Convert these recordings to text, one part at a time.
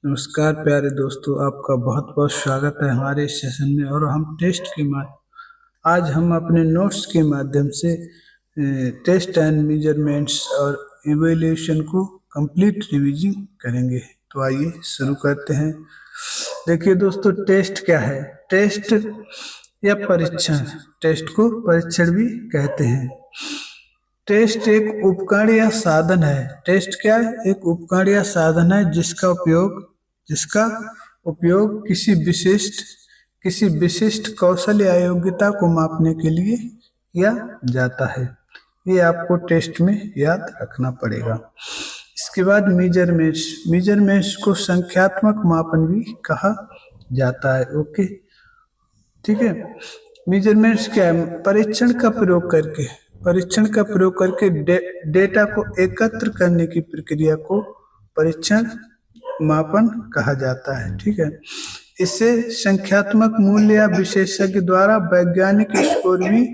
नमस्कार प्यारे दोस्तों, आपका बहुत बहुत स्वागत है हमारे इस सेशन में। और हम टेस्ट के आज हम अपने नोट्स के माध्यम से टेस्ट एंड मेजरमेंट्स और इवैल्यूएशन को कंप्लीट रिवीजन करेंगे। तो आइए शुरू करते हैं। देखिए दोस्तों, टेस्ट क्या है? टेस्ट या परीक्षण, टेस्ट को परीक्षण भी कहते हैं। टेस्ट एक उपकरण या साधन है। टेस्ट क्या है? एक उपकरण या साधन है जिसका उपयोग किसी विशिष्ट कौशल या योग्यता को मापने के लिए किया जाता है। ये आपको टेस्ट में याद रखना पड़ेगा। इसके बाद मेजरमेंट्स को संख्यात्मक मापन भी कहा जाता है। ओके, ठीक है। मेजरमेंट्स क्या है? परीक्षण का प्रयोग करके डेटा को एकत्र करने की प्रक्रिया को परीक्षण मापन कहा जाता है। ठीक है। इससे संख्यात्मक मूल्य या विशेषज्ञ द्वारा वैज्ञानिक स्कोर भी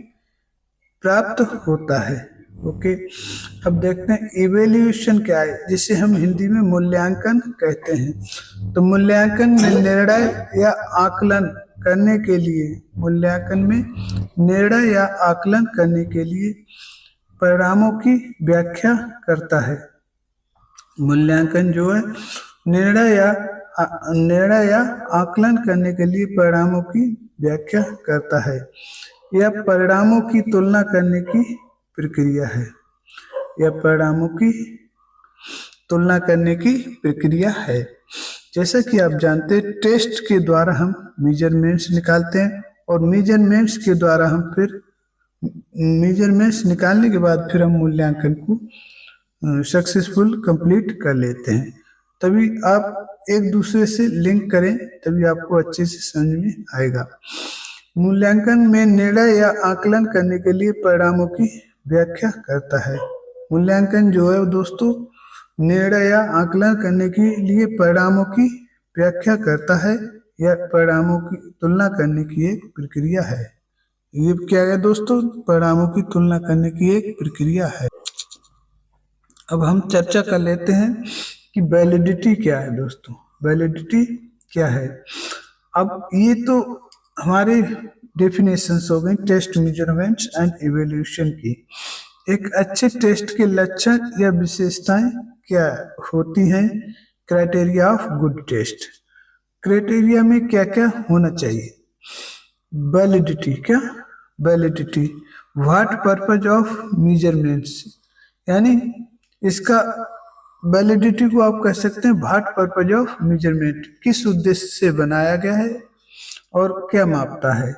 प्राप्त होता है। ओके, अब देखते हैं इवेल्यूएशन क्या है, जिसे हम हिंदी में मूल्यांकन कहते हैं। तो मूल्यांकन में निर्णय या आकलन करने के लिए परिणामों की व्याख्या करता है। मूल्यांकन जो है निर्णय या आकलन करने के लिए परिणामों की व्याख्या करता है। यह परिणामों की तुलना करने की प्रक्रिया है। जैसा कि आप जानते हैं, टेस्ट के द्वारा हम मेजरमेंट्स निकालते हैं और मेजरमेंट्स निकालने के बाद फिर हम मूल्यांकन को सक्सेसफुल कंप्लीट कर लेते हैं। तभी आप एक दूसरे से लिंक करें, तभी आपको अच्छे से समझ में आएगा। मूल्यांकन में निर्णय या आकलन करने के लिए परिणामों की व्याख्या करता है। मूल्यांकन जो है दोस्तों, निर्णय या आकलन करने के लिए परिणामों की व्याख्या करता है या परिणामों की तुलना करने की एक प्रक्रिया है। ये क्या है दोस्तों? परिणामों की तुलना करने की एक प्रक्रिया है। अब हम चर्चा कर लेते हैं कि वैलिडिटी क्या है दोस्तों। वैलिडिटी क्या है? अब ये तो हमारे डेफिनेशंस हो गई टेस्ट, मेजरमेंट्स एंड इवैल्यूएशन की। एक अच्छे टेस्ट के लक्षण या विशेषताएं क्या होती हैं? Criteria of good test. Criteria में क्या क्या होना चाहिए? Validity what purpose of measurements, यानी इसका वैलिडिटी को आप कह सकते हैं व्हाट पर्पज ऑफ मेजरमेंट, किस उद्देश्य से बनाया गया है और क्या मापता है।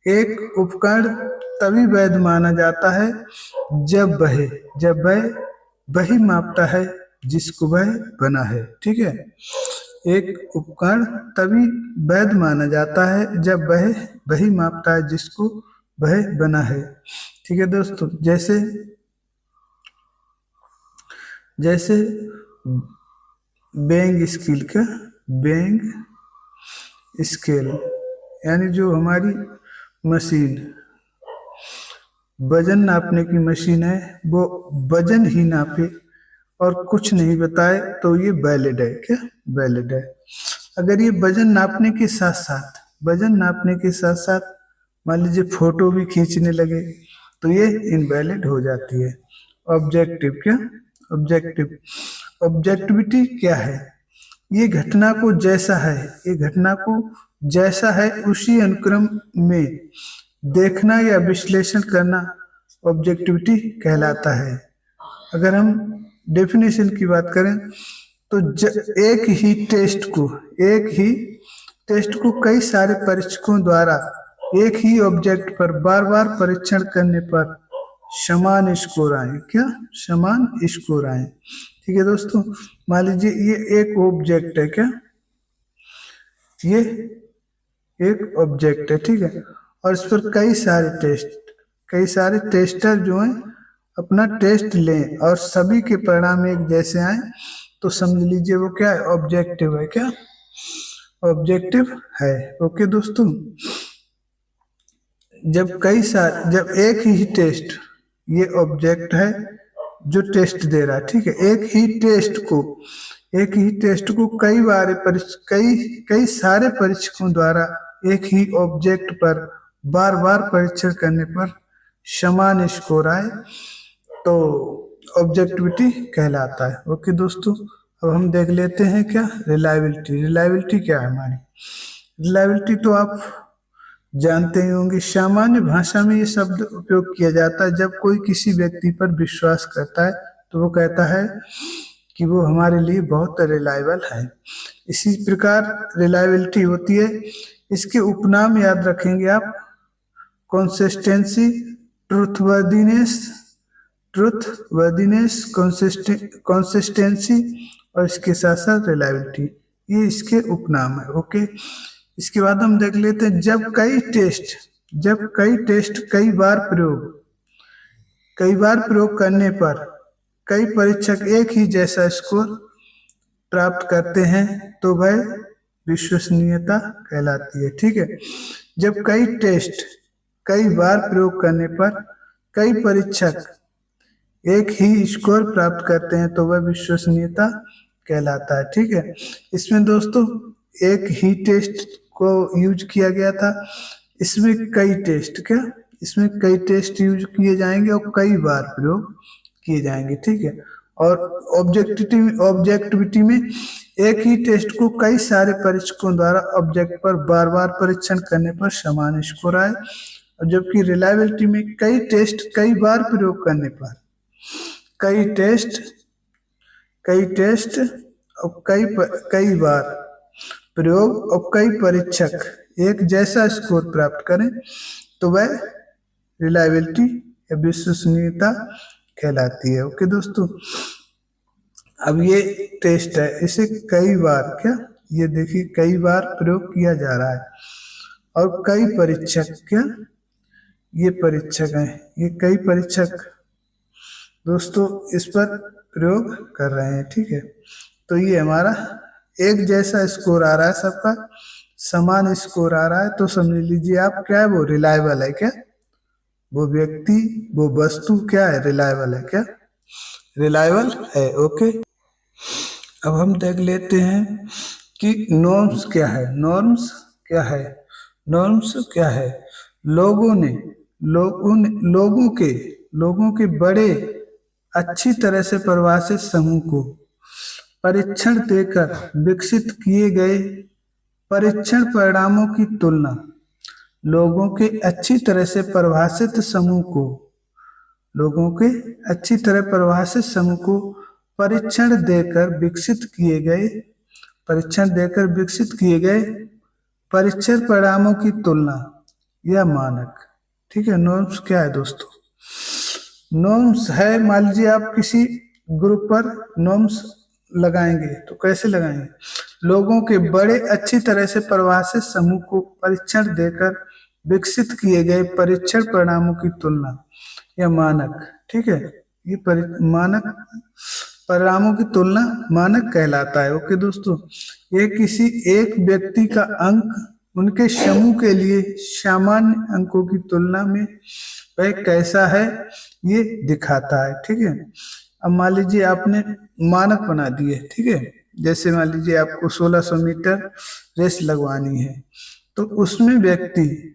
एक उपकरण तभी वैध माना जाता है जब वह वही मापता है जिसको वह बना है। ठीक है। एक उपकरण तभी वैध माना जाता है जब वह वही मापता है जिसको वह बना है। ठीक है दोस्तों, जैसे बेइंग स्केल, यानी जो हमारी मशीन वजन नापने की मशीन है, वो वजन ही नापे और कुछ नहीं बताए तो ये वैलिड है। क्या वैलिड है? अगर ये वजन नापने के साथ साथ मान लीजिए फोटो भी खींचने लगे तो ये इनवैलिड हो जाती है। ऑब्जेक्टिविटी क्या है? ये घटना को जैसा है उसी अनुक्रम में देखना या विश्लेषण करना ऑब्जेक्टिविटी कहलाता है। अगर हम डेफिनेशन की बात करें तो एक ही टेस्ट को कई सारे परीक्षकों द्वारा एक ही ऑब्जेक्ट पर बार बार परीक्षण करने पर समान स्कोर आए। ठीक है दोस्तों, मान लीजिए ये एक ऑब्जेक्ट है। क्या ये एक ऑब्जेक्ट है? ठीक है। और इस पर कई सारे टेस्टर जो हैं अपना टेस्ट लें और सभी के परिणाम एक जैसे आए तो समझ लीजिए वो क्या है? ऑब्जेक्टिव है। क्या ऑब्जेक्टिव है? ओके दोस्तों, जब एक ही टेस्ट, ये ऑब्जेक्ट है जो टेस्ट दे रहा है। ठीक है। एक ही टेस्ट को एक ही टेस्ट को कई सारे परीक्षकों द्वारा एक ही ऑब्जेक्ट पर बार बार परीक्षण करने पर समान स्कोर आए तो ऑब्जेक्टिविटी कहलाता है। ओके दोस्तों, अब हम देख लेते हैं क्या रिलायबिलिटी। रिलायबिलिटी क्या है हमारी? रिलायबिलिटी तो आप जानते ही होंगे, सामान्य भाषा में ये शब्द उपयोग किया जाता है जब कोई किसी व्यक्ति पर विश्वास करता है तो वो कहता है कि वो हमारे लिए बहुत रिलायबल है। इसी प्रकार रिलायबिलिटी होती है। इसके उपनाम याद रखेंगे आप, कंसिस्टेंसी, ट्रूथवर्दीनेस, कंसिस्टेंसी और इसके साथ साथ रिलायबिलिटी, ये इसके उपनाम है। ओके, इसके बाद हम देख लेते हैं जब कई टेस्ट कई बार प्रयोग करने पर कई परीक्षक एक ही जैसा स्कोर प्राप्त करते हैं तो वह विश्वसनीयता कहलाती है। ठीक है, जब कई टेस्ट कई बार प्रयोग करने पर कई परीक्षक एक ही स्कोर प्राप्त करते हैं तो वह विश्वसनीयता कहलाता है। ठीक है, इसमें दोस्तों एक ही टेस्ट को यूज किया गया था, इसमें कई टेस्ट यूज किए जाएंगे और कई बार प्रयोग किए जाएंगे। ठीक है, और ऑब्जेक्टिविटी में एक ही टेस्ट को कई सारे परीक्षकों द्वारा ऑब्जेक्ट पर बार बार परीक्षण करने पर समान स्कोर आए, और जबकि रिलायबिलिटी में कई टेस्ट कई बार प्रयोग करने पर कई टेस्ट और कई बार प्रयोग और कई परीक्षक एक जैसा स्कोर प्राप्त करें तो वह रिलायबिलिटी या विश्वसनीयता कहलाती है। ओके दोस्तों, अब ये टेस्ट है, इसे कई बार ये देखिए कई बार प्रयोग किया जा रहा है, और कई परीक्षक ये परीक्षक हैं, ये कई परीक्षक दोस्तों इस पर प्रयोग कर रहे हैं। ठीक है, तो ये हमारा एक जैसा स्कोर आ रहा है, सबका समान स्कोर आ रहा है, तो समझ लीजिए आप क्या है, वो रिलायबल है। क्या वो व्यक्ति, वो वस्तु क्या है, रिलायबल है। क्या रिलायबल है। ओके, अब हम देख लेते हैं कि नॉर्म्स क्या है। नॉर्म्स क्या है? लोगों के बड़े अच्छी तरह से परिभाषित समूह को परीक्षण देकर विकसित किए गए परीक्षण परिणामों की तुलना लोगों के अच्छी तरह से परिभाषित समूह को परीक्षण देकर विकसित किए गए परीक्षण परिणामों की तुलना या मानक। ठीक है, नॉर्म्स क्या है दोस्तों? नॉर्म्स है, मान लीजिए आप किसी ग्रुप पर नॉर्म्स लगाएंगे तो कैसे लगाएंगे? लोगों के बड़े अच्छी तरह से परिभाषित समूह को परीक्षण देकर विकसित किए गए परीक्षण परिणामों की तुलना या मानक। ठीक है, ये मानक परिणामों की तुलना मानक कहलाता है। ओके दोस्तों, ये किसी एक व्यक्ति का अंक उनके समूह के लिए सामान्य अंकों की तुलना में वह कैसा है ये दिखाता है। ठीक है, अब मान लीजिए आपने मानक बना दिए। ठीक है, जैसे मान लीजिए आपको 1600 मीटर रेस लगवानी है, तो उसमें व्यक्ति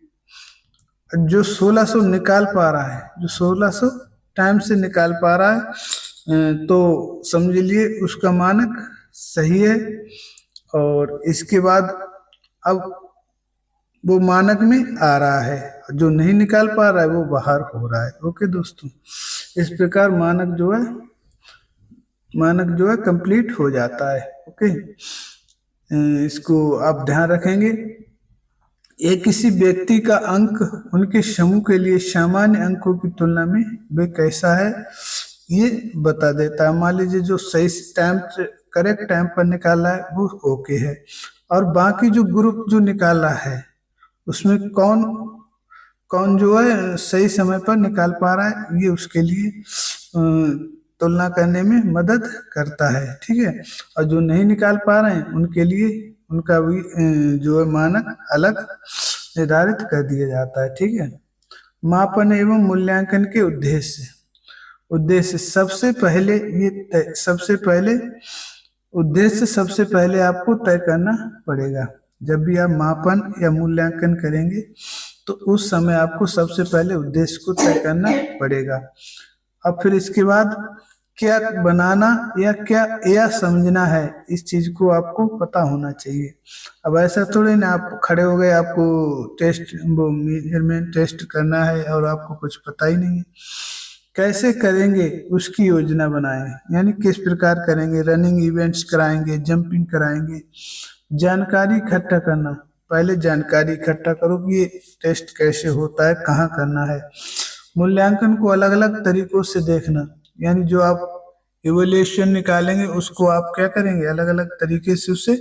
जो 1600 निकाल पा रहा है, जो 1600 टाइम से निकाल पा रहा है, तो समझ लिए उसका मानक सही है। और इसके बाद अब वो मानक में आ रहा है, जो नहीं निकाल पा रहा है वो बाहर हो रहा है। ओके दोस्तों, इस प्रकार मानक जो है कंप्लीट हो जाता है। ओके, इसको आप ध्यान रखेंगे। ये किसी व्यक्ति का अंक उनके समूह के लिए सामान्य अंकों की तुलना में वे कैसा है ये बता देता है। मान लीजिए जो सही टाइम करेक्ट टाइम पर निकाला है वो ओके है, और बाकी जो ग्रुप जो निकाला है उसमें कौन जो है सही समय पर निकाल पा रहा है, ये उसके लिए तुलना करने में मदद करता है। ठीक है, और जो नहीं निकाल पा रहे हैं उनके लिए उनका भी जो है मानक अलग निर्धारित कर दिया जाता है। ठीक है, मापन एवं मूल्यांकन के उद्देश्य सबसे पहले उद्देश्य सबसे पहले आपको तय करना पड़ेगा। जब भी आप मापन या मूल्यांकन करेंगे तो उस समय आपको सबसे पहले उद्देश्य को तय करना पड़ेगा। अब फिर इसके बाद क्या बनाना या क्या यह समझना है, इस चीज को आपको पता होना चाहिए। अब ऐसा थोड़ी ना आप खड़े हो गए, आपको टेस्ट वो मेजरमेंट टेस्ट करना है और आपको कुछ पता ही नहीं है। कैसे करेंगे उसकी योजना बनाएं, यानी किस प्रकार करेंगे, रनिंग इवेंट्स कराएंगे, जंपिंग कराएंगे। जानकारी इकट्ठा करना, पहले जानकारी इकट्ठा करो कि ये टेस्ट कैसे होता है, कहाँ करना है। मूल्यांकन को अलग अलग तरीकों से देखना, यानी जो आप इवोल्यूशन निकालेंगे उसको आप क्या करेंगे, अलग अलग तरीके से उसे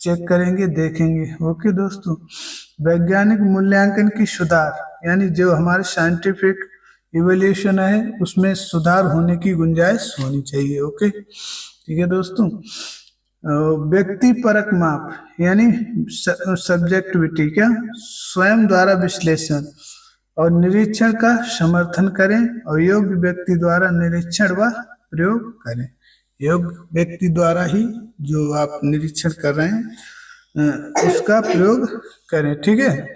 चेक करेंगे, देखेंगे। ओके दोस्तों, वैज्ञानिक मूल्यांकन की सुधार, यानी जो हमारे साइंटिफिक इवोल्यूशन है उसमें सुधार होने की गुंजाइश होनी चाहिए। ओके ठीक है दोस्तों। व्यक्ति परक माप, यानी सब्जेक्टिविटी, क्या स्वयं द्वारा विश्लेषण और निरीक्षण का समर्थन करें और योग्य व्यक्ति द्वारा निरीक्षण व प्रयोग करें। योग्य व्यक्ति द्वारा ही जो आप निरीक्षण कर रहे हैं उसका प्रयोग करें। ठीक है।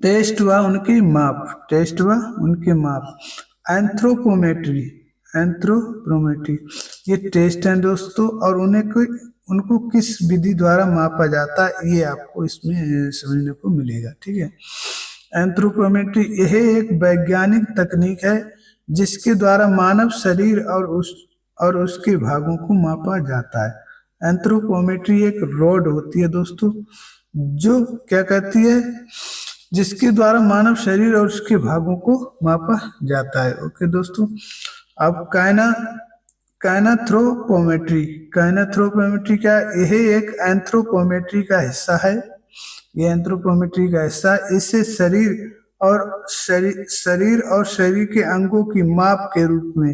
टेस्ट व उनकी माप, टेस्ट व उनके माप। एंथ्रोपोमेट्री, एंथ्रोपोमेट्री ये टेस्ट हैं दोस्तों, और उनको किस विधि द्वारा मापा जाता है ये आपको इसमें समझने को मिलेगा। ठीक है। एंथ्रोपोमेट्री यह एक वैज्ञानिक तकनीक है जिसके द्वारा मानव शरीर और उसके भागों को मापा जाता है। एंथ्रोपोमेट्री एक रॉड होती है दोस्तों, जो क्या कहती है, जिसके द्वारा मानव शरीर और उसके भागों को मापा जाता है। ओके दोस्तों। अब काइनेथ्रोपोमेट्री, काइनेथ्रोपोमेट्री क्या, यह एक एंथ्रोपोमेट्री का हिस्सा है। ये एंथ्रोपोमेट्री का हिस्सा, इससे शरीर और शरीर के अंगों की माप के रूप में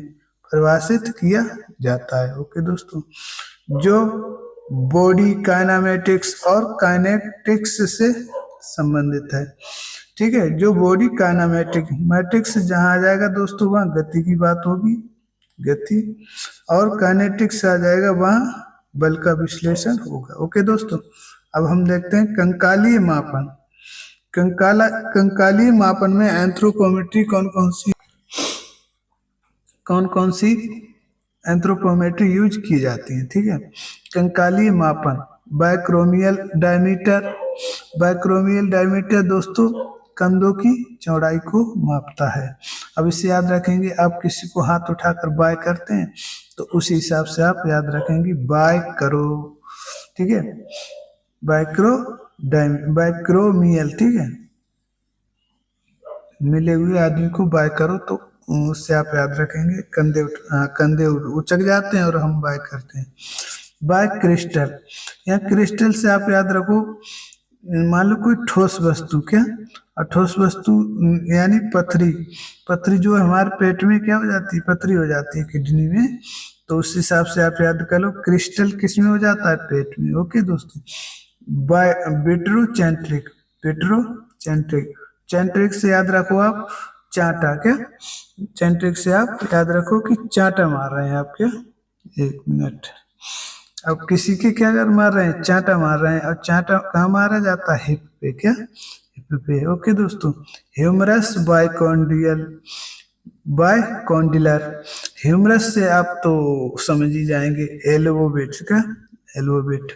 परिभाषित किया जाता है। ओके दोस्तों, जो बॉडी काइनेमेटिक्स और काइनेटिक्स से संबंधित है। ठीक है। जो बॉडी काइनेमेटिक्स जहां आ जाएगा दोस्तों वहां गति की बात होगी, गति, और काइनेटिक्स आ जाएगा वहां बल का विश्लेषण होगा। ओके दोस्तों। अब हम देखते हैं कंकालीय मापन। कंकालीय मापन में एंथ्रोपोमेट्री कौन कौन सी एंथ्रोपोमेट्री यूज की जाती है। ठीक है। कंकालीय मापन, बाइक्रोमियल डायमीटर। बाइक्रोमियल डायमीटर दोस्तों कंधों की चौड़ाई को मापता है। अब इसे याद रखेंगे, आप किसी को हाथ उठाकर बाय करते हैं तो उसी हिसाब से आप याद रखेंगे बाय करो। ठीक है। बाइक्रोमियल, ठीक है, मिले हुए आदमी को बाय करो तो उससे आप याद रखेंगे कंधे उचक जाते हैं और हम बाय करते हैं। बाय क्रिस्टल, या क्रिस्टल से आप याद रखो, मान लो कोई ठोस वस्तु, क्या, और ठोस वस्तु यानी पथरी जो हमारे पेट में क्या हो जाती है, पथरी हो जाती है किडनी में, तो उस हिसाब से आप याद कर लो क्रिस्टल किस में हो जाता है, पेट में। ओके दोस्तों। बाय विट्रोसेंट्रिक, चेंट्रिक से याद रखो आप चांटा, क्या, चेंट्रिक से आप याद रखो कि चांटा मार रहे हैं आप, क्या, एक मिनट। अब किसी के क्या कर मार रहे हैं, चांटा मार रहे हैं, और चांटा कहाँ मारा जाता है, हिप पे, क्या, हिप पे। ओके दोस्तों। ह्यूमरस बायकॉन्डिलर, ह्यूमरस से आप तो समझ ही जाएंगे एल्वोविट, का, एल्वोविट।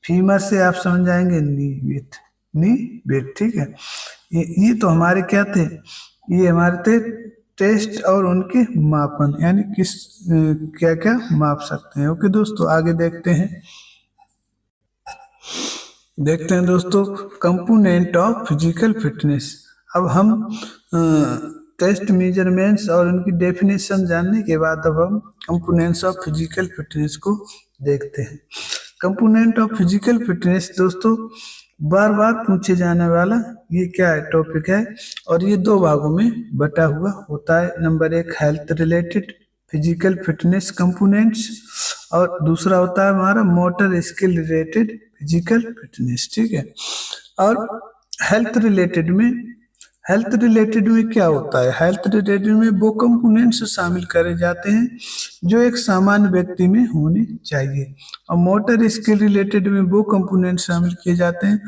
फीमर से आप समझ जाएंगे नी वेट। ठीक है। ये तो हमारे क्या थे, ये हमारे थे टेस्ट और उनके मापन, यानी किस क्या क्या माप सकते हैं। ओके दोस्तों, आगे देखते हैं दोस्तों कंपोनेंट ऑफ फिजिकल फिटनेस। अब हम टेस्ट मेजरमेंट्स और उनकी डेफिनेशन जानने के बाद अब हम कंपोनेंट्स ऑफ फिजिकल फिटनेस को देखते हैं। कंपोनेंट ऑफ फिजिकल फिटनेस दोस्तों बार बार पूछे जाने वाला ये क्या है, टॉपिक है, और ये दो भागों में बटा हुआ होता है। Number 1 health related physical fitness components, और दूसरा होता है हमारा motor skill related physical fitness. ठीक है। और हेल्थ रिलेटेड में हेल्थ रिलेटेड में क्या होता है? हेल्थ रिलेटेड में वो कंपोनेंट्स शामिल करे जाते हैं जो एक सामान्य व्यक्ति में होने चाहिए। और मोटर स्किल रिलेटेड में वो कंपोनेंट शामिल किए जाते हैं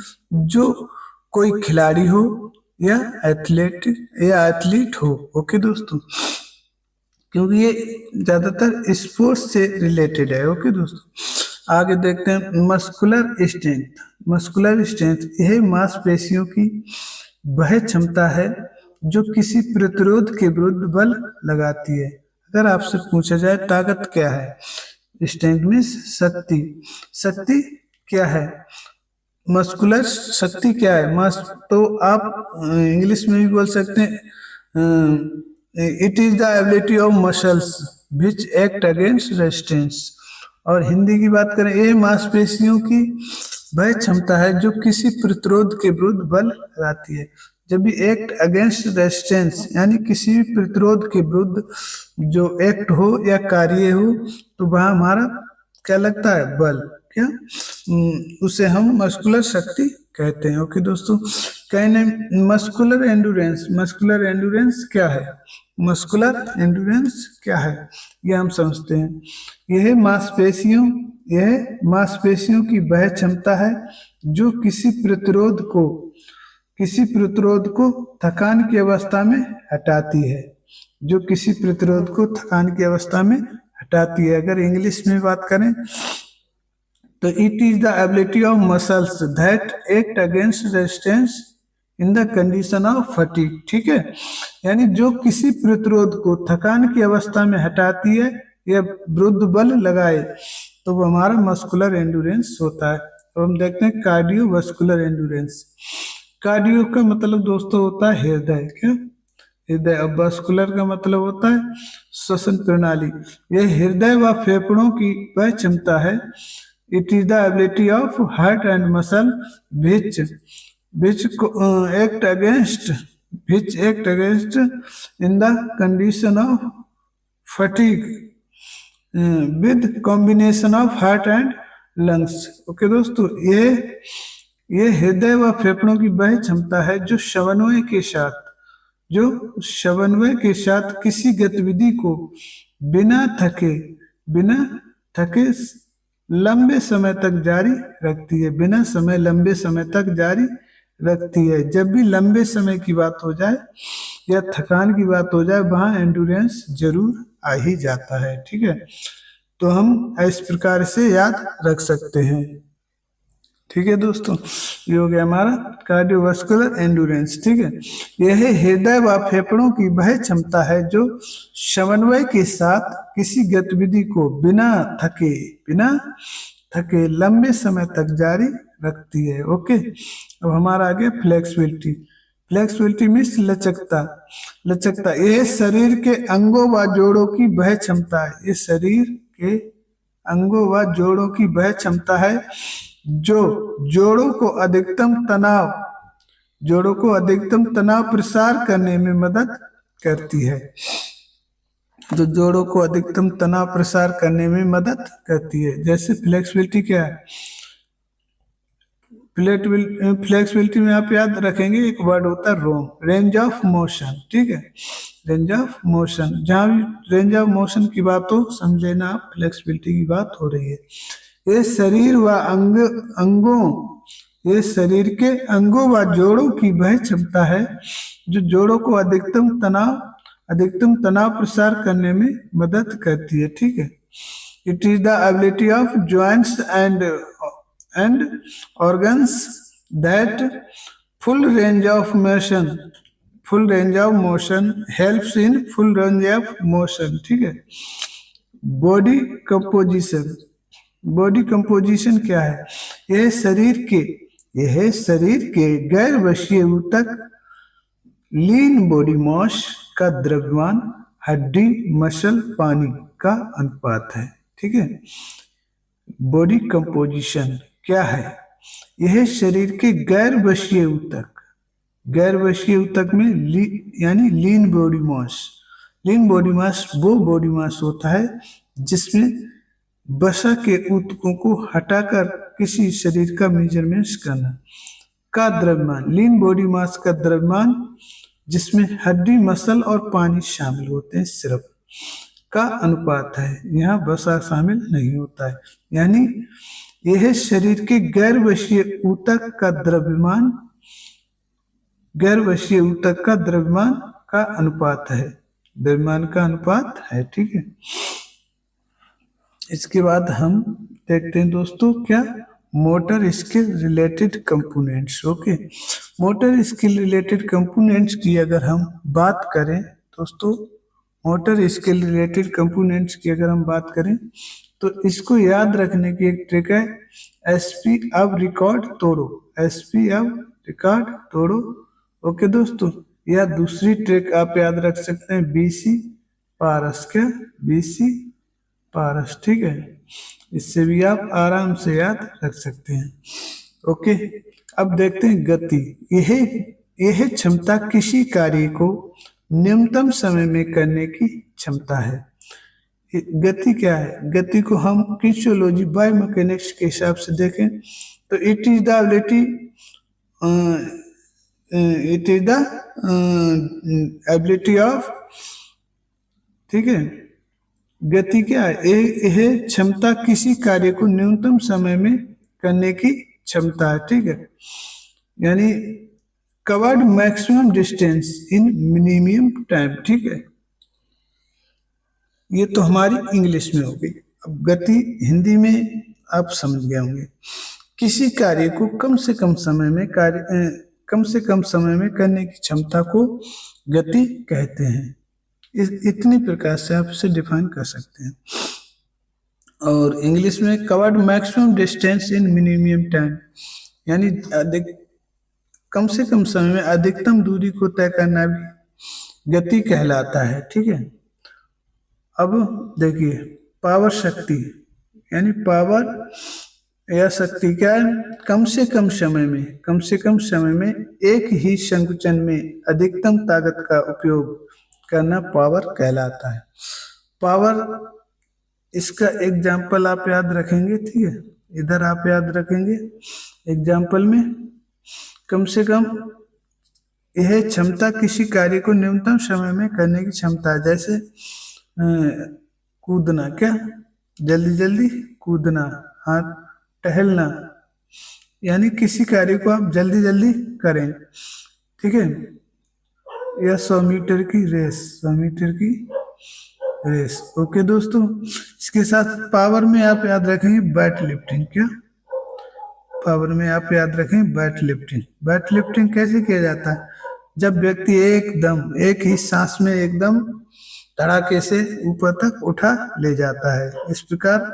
जो कोई खिलाड़ी हो या एथलीट हो। ओके दोस्तों, क्योंकि ये ज्यादातर स्पोर्ट्स से रिलेटेड है। ओके दोस्तों, आगे देखते हैं मस्कुलर स्ट्रेंथ। मस्कुलर स्ट्रेंथ यह मांसपेशियों की वह क्षमता है जो किसी प्रतिरोध के विरुद्ध बल लगाती है। अगर आपसे पूछा जाए ताकत क्या है, स्ट्रेंथ मीन्स शक्ति। शक्ति क्या है? मस्कुलर शक्ति क्या है? मस तो आप इंग्लिश में भी बोल सकते हैं, it is the ability of muscles which act against resistance. और हिंदी की बात करें, ये मांसपेशियों की वह क्षमता है जो किसी प्रतिरोध के विरुद्ध बल लगाती है। जब भी एक्ट अगेंस्ट रेजिस्टेंस यानी किसी भी प्रतिरोध के विरुद्ध जो एक्ट हो या कार्य हो, तो वह हमारा क्या लगता है? बल। क्या उसे हम मस्कुलर शक्ति कहते हैं। ओके दोस्तों, कहने मस्कुलर एंडुरेंस। मस्कुलर एंडुरेंस क्या है? मस्कुलर एंडुरेंस क्या है ये हम समझते हैं। यह मांसपेशियों की वह क्षमता है जो किसी प्रतिरोध को थकान की अवस्था में हटाती है। जो किसी प्रतिरोध को थकान की अवस्था में हटाती है। अगर इंग्लिश में बात करें तो it is the ability of muscles that act against resistance in the condition of fatigue. ठीक है, यानी जो किसी प्रतिरोध को थकान की अवस्था में हटाती है या विरुद्ध बल लगाए, तो वो हमारा मस्कुलर एंडुरेंस होता है। तो हम देखते हैं कार्डियोवास्कुलर एंडुरेंस। कार्डियो का मतलब दोस्तों होता है हृदय। क्या? हृदय। और वास्कुलर का मतलब होता है श्वसन प्रणाली। यह हृदय व फेफड़ों की वह क्षमता है। It is the ability of heart and muscle which act against in the condition of fatigue with combination of heart and lungs। Okay दोस्तों, ये हृदय व फेफड़ों की वह क्षमता है जो समन्वय के साथ किसी गतिविधि को बिना थके लंबे समय तक जारी रखती है। लंबे समय तक जारी रखती है। जब भी लंबे समय की बात हो जाए या थकान की बात हो जाए, वहां एंडुरेंस जरूर आ ही जाता है। ठीक है, तो हम इस प्रकार से याद रख सकते हैं। ठीक है दोस्तों, ये हो गया हमारा कार्डियोवास्कुलर एंडुरेंस। ठीक है, यह हृदय व फेफड़ों की वह क्षमता है जो समन्वय के साथ किसी गतिविधि को बिना थके लंबे समय तक जारी रखती है। ओके, अब हमारा आगे फ्लेक्सिबिलिटी। Flexibility means लचकता। यह शरीर के अंगों व जोड़ों की वह क्षमता है। ये शरीर के अंगों व जोड़ों की वह क्षमता है जो जोड़ों को अधिकतम तनाव प्रसार करने में मदद करती है। जो जोड़ों को अधिकतम तनाव प्रसार करने में मदद करती है। जैसे फ्लेक्सिबिलिटी क्या है? फ्लेक्सिबिलिटी में आप याद रखेंगे एक वर्ड होता है रोम, रेंज ऑफ मोशन। ठीक है, रेंज ऑफ मोशन। जहां भी रेंज ऑफ मोशन की बात हो, समझ लेना आप फ्लेक्सिबिलिटी की बात हो रही है। ये शरीर के अंगों व जोड़ों की वह क्षमता है जो जोड़ों को अधिकतम तनाव प्रसार करने में मदद करती है। ठीक है, it is the ability of joints and organs that full range of motion helps in full range of motion। ठीक है, बॉडी कंपोजिशन क्या है? यह शरीर के गैर वशीय ऊतक, लीन बॉडी मास का द्रव्यमान, हड्डी, मसल, पानी का अनुपात है। ठीक है, बॉडी कंपोजिशन क्या है? यह शरीर के गैर वशीय ऊतक में यानी लीन बॉडी मास वो बॉडी मास होता है जिसमें वसा के ऊतकों को हटाकर किसी शरीर का मेजरमेंट्स करना का द्रव्यमान। लीन बॉडी मास का द्रव्यमान जिसमें हड्डी, मसल और पानी शामिल होते हैं, सिर्फ का अनुपात है। यहाँ वसा शामिल नहीं होता है। यानी यह शरीर के गैर वशीय ऊतक का द्रव्यमान, गैर वशीय ऊतक का द्रव्यमान का अनुपात है, द्रव्यमान का अनुपात है। ठीक है, इसके बाद हम देखते हैं दोस्तों क्या, motor skill related components. Okay, motor skill related components की अगर हम बात करें दोस्तों, मोटर स्किल रिलेटेड कंपोनेंट्स की अगर हम बात करें तो इसको याद रखने की एक ट्रिक है, एसपी अब रिकॉर्ड तोड़ो, एसपी अब रिकॉर्ड तोड़ो। ओके दोस्तों, या दूसरी ट्रिक आप याद रख सकते हैं, बीसी पारस, क्या, बीसी पारस। ठीक है, इससे भी आप आराम से याद रख सकते हैं। ओके, अब देखते हैं गति। यह क्षमता किसी कार्य को न्यूनतम समय में करने की क्षमता है। गति क्या है? गति को हम फिजियोलॉजी बायोमैकेनिक्स के हिसाब से देखें तो it is the ability of, ठीक है, गति क्या है? यह क्षमता किसी कार्य को न्यूनतम समय में करने की क्षमता है। ठीक है, यानी covered maximum distance in minimum time. ठीक है, ये तो हमारी इंग्लिश में हो गई। अब गति हिंदी में आप समझ गए होंगे, किसी कार्य को कम से कम समय में करने की क्षमता को गति कहते हैं। इतनी प्रकार से आप इसे डिफाइन कर सकते हैं। और इंग्लिश में covered maximum distance in minimum time, यानी कम से कम समय में अधिकतम दूरी को तय करना भी गति कहलाता है। ठीक है, अब देखिए पावर शक्ति, यानी पावर या शक्ति क्या है? कम से कम समय में एक ही संकुचन में अधिकतम ताकत का उपयोग करना पावर कहलाता है। पावर, इसका एग्जाम्पल आप याद रखेंगे। ठीक है, इधर आप याद रखेंगे एग्जाम्पल में, कम से कम यह क्षमता किसी कार्य को न्यूनतम समय में करने की क्षमता है। जैसे कूदना, क्या, जल्दी जल्दी कूदना, हाथ टहलना, यानी किसी कार्य को आप जल्दी जल्दी करें। ठीक है, या 100 मीटर की रेस, 100 मीटर की रेस। ओके दोस्तों, इसके साथ पावर में आप याद रखेंगे वेट लिफ्टिंग। क्या, पावर में आप याद रखें वेट लिफ्टिंग। वेट लिफ्टिंग कैसे किया जाता है? जब व्यक्ति एक ही सांस में एकदम धड़ाके से ऊपर तक उठा ले जाता है। इस प्रकार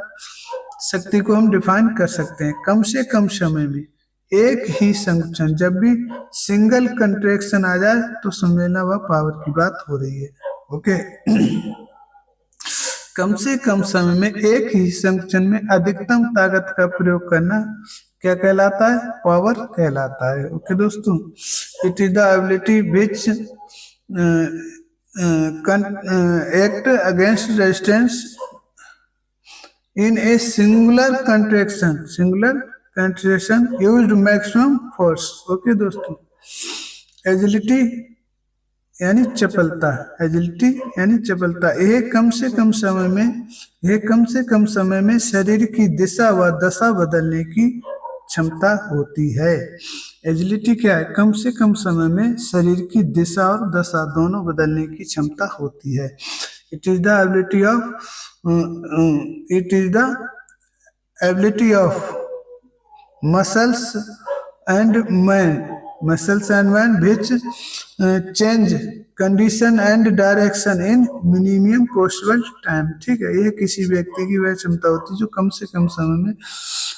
शक्ति को हम डिफाइन कर सकते हैं, कम से कम समय में एक ही संकुचन। जब भी सिंगल कंट्रैक्शन आ जाए तो समझ लेना वह पावर की बात हो रही है। ओके, कम से कम समय में एक ही संकुचन में अधिकतम ताकत का प्रयोग करना क्या कहलाता है? पावर कहलाता है। ओके दोस्तों, it is the ability which act against resistance in a singular contraction used maximum force। Okay दोस्तों, एजिलिटी यानी चपलता, एजिलिटी यानी चपलता, यह कम से कम समय में शरीर की दिशा व दशा बदलने की क्षमता होती है। एजिलिटी क्या है? कम से कम समय में शरीर की दिशा और दशा दोनों बदलने की क्षमता होती है। It is the ability of muscles and man which change condition and direction in minimum possible time। ठीक है, यह किसी व्यक्ति की वह क्षमता होती है जो कम से कम समय में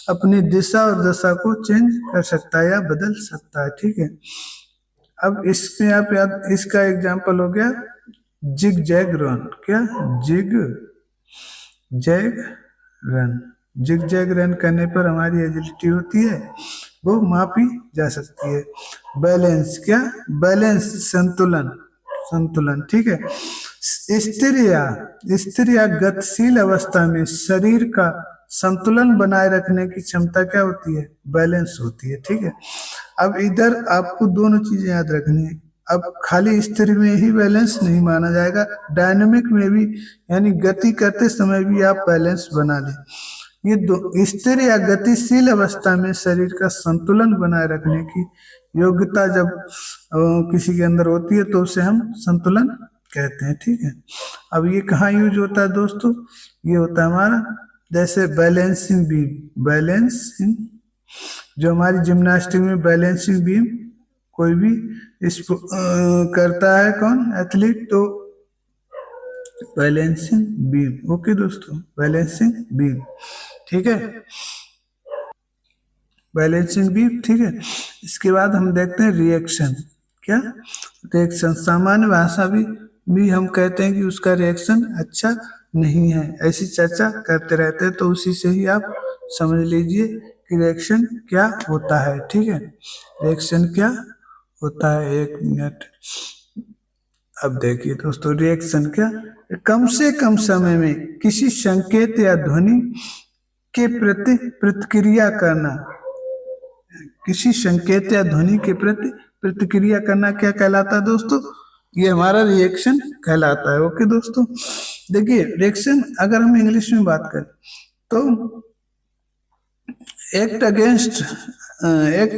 अपनी दिशा और दशा को चेंज कर सकता है या बदल सकता है। ठीक है, अब इसमें आप याद, इसका एग्जाम्पल हो गया जिग जैग रन। क्या, zig zag run. Zig zag run करने पर हमारी एजिलिटी होती है वो मापी जा सकती है। बैलेंस, क्या, बैलेंस संतुलन। ठीक है, स्थिर या गतिशील अवस्था में शरीर का संतुलन बनाए रखने की क्षमता क्या होती है? बैलेंस होती है। ठीक है, अब इधर आपको दोनों चीजें याद रखनी है, अब खाली स्थिर में ही बैलेंस नहीं माना जाएगा, डायनेमिक में भी यानी गति करते समय भी आप बैलेंस बना लें। ये दो स्थिर या गतिशील अवस्था में शरीर का संतुलन बनाए रखने की योग्यता जब किसी के अंदर होती है तो उसे हम संतुलन कहते हैं। ठीक है, अब ये कहाँ यूज होता है दोस्तों? ये होता है हमारा जैसे बैलेंसिंग बीम, बैलेंसिंग जो हमारी जिम्नास्टिक में बैलेंसिंग बीम कोई भी इस करता है कौन एथलीट, तो बैलेंसिंग बीम। ओके दोस्तों, बैलेंसिंग बीम, ठीक है, बैलेंसिंग बीम, ठीक है। इसके बाद हम देखते हैं रिएक्शन। क्या रिएक्शन? सामान्य भाषा भी हम कहते हैं कि उसका रिएक्शन अच्छा नहीं है, ऐसी चर्चा करते रहते हैं, तो उसी से ही आप समझ लीजिए कि रिएक्शन क्या होता है। ठीक है, रिएक्शन क्या होता है, एक मिनट। अब देखिए दोस्तों, रिएक्शन क्या, कम से कम समय में किसी संकेत या ध्वनि के प्रति प्रतिक्रिया करना, किसी संकेत या ध्वनि के प्रति प्रतिक्रिया करना क्या कहलाता है दोस्तों? ये हमारा रिएक्शन कहलाता है। ओके दोस्तों, देखिए रिएक्शन अगर हम इंग्लिश में बात करें तो act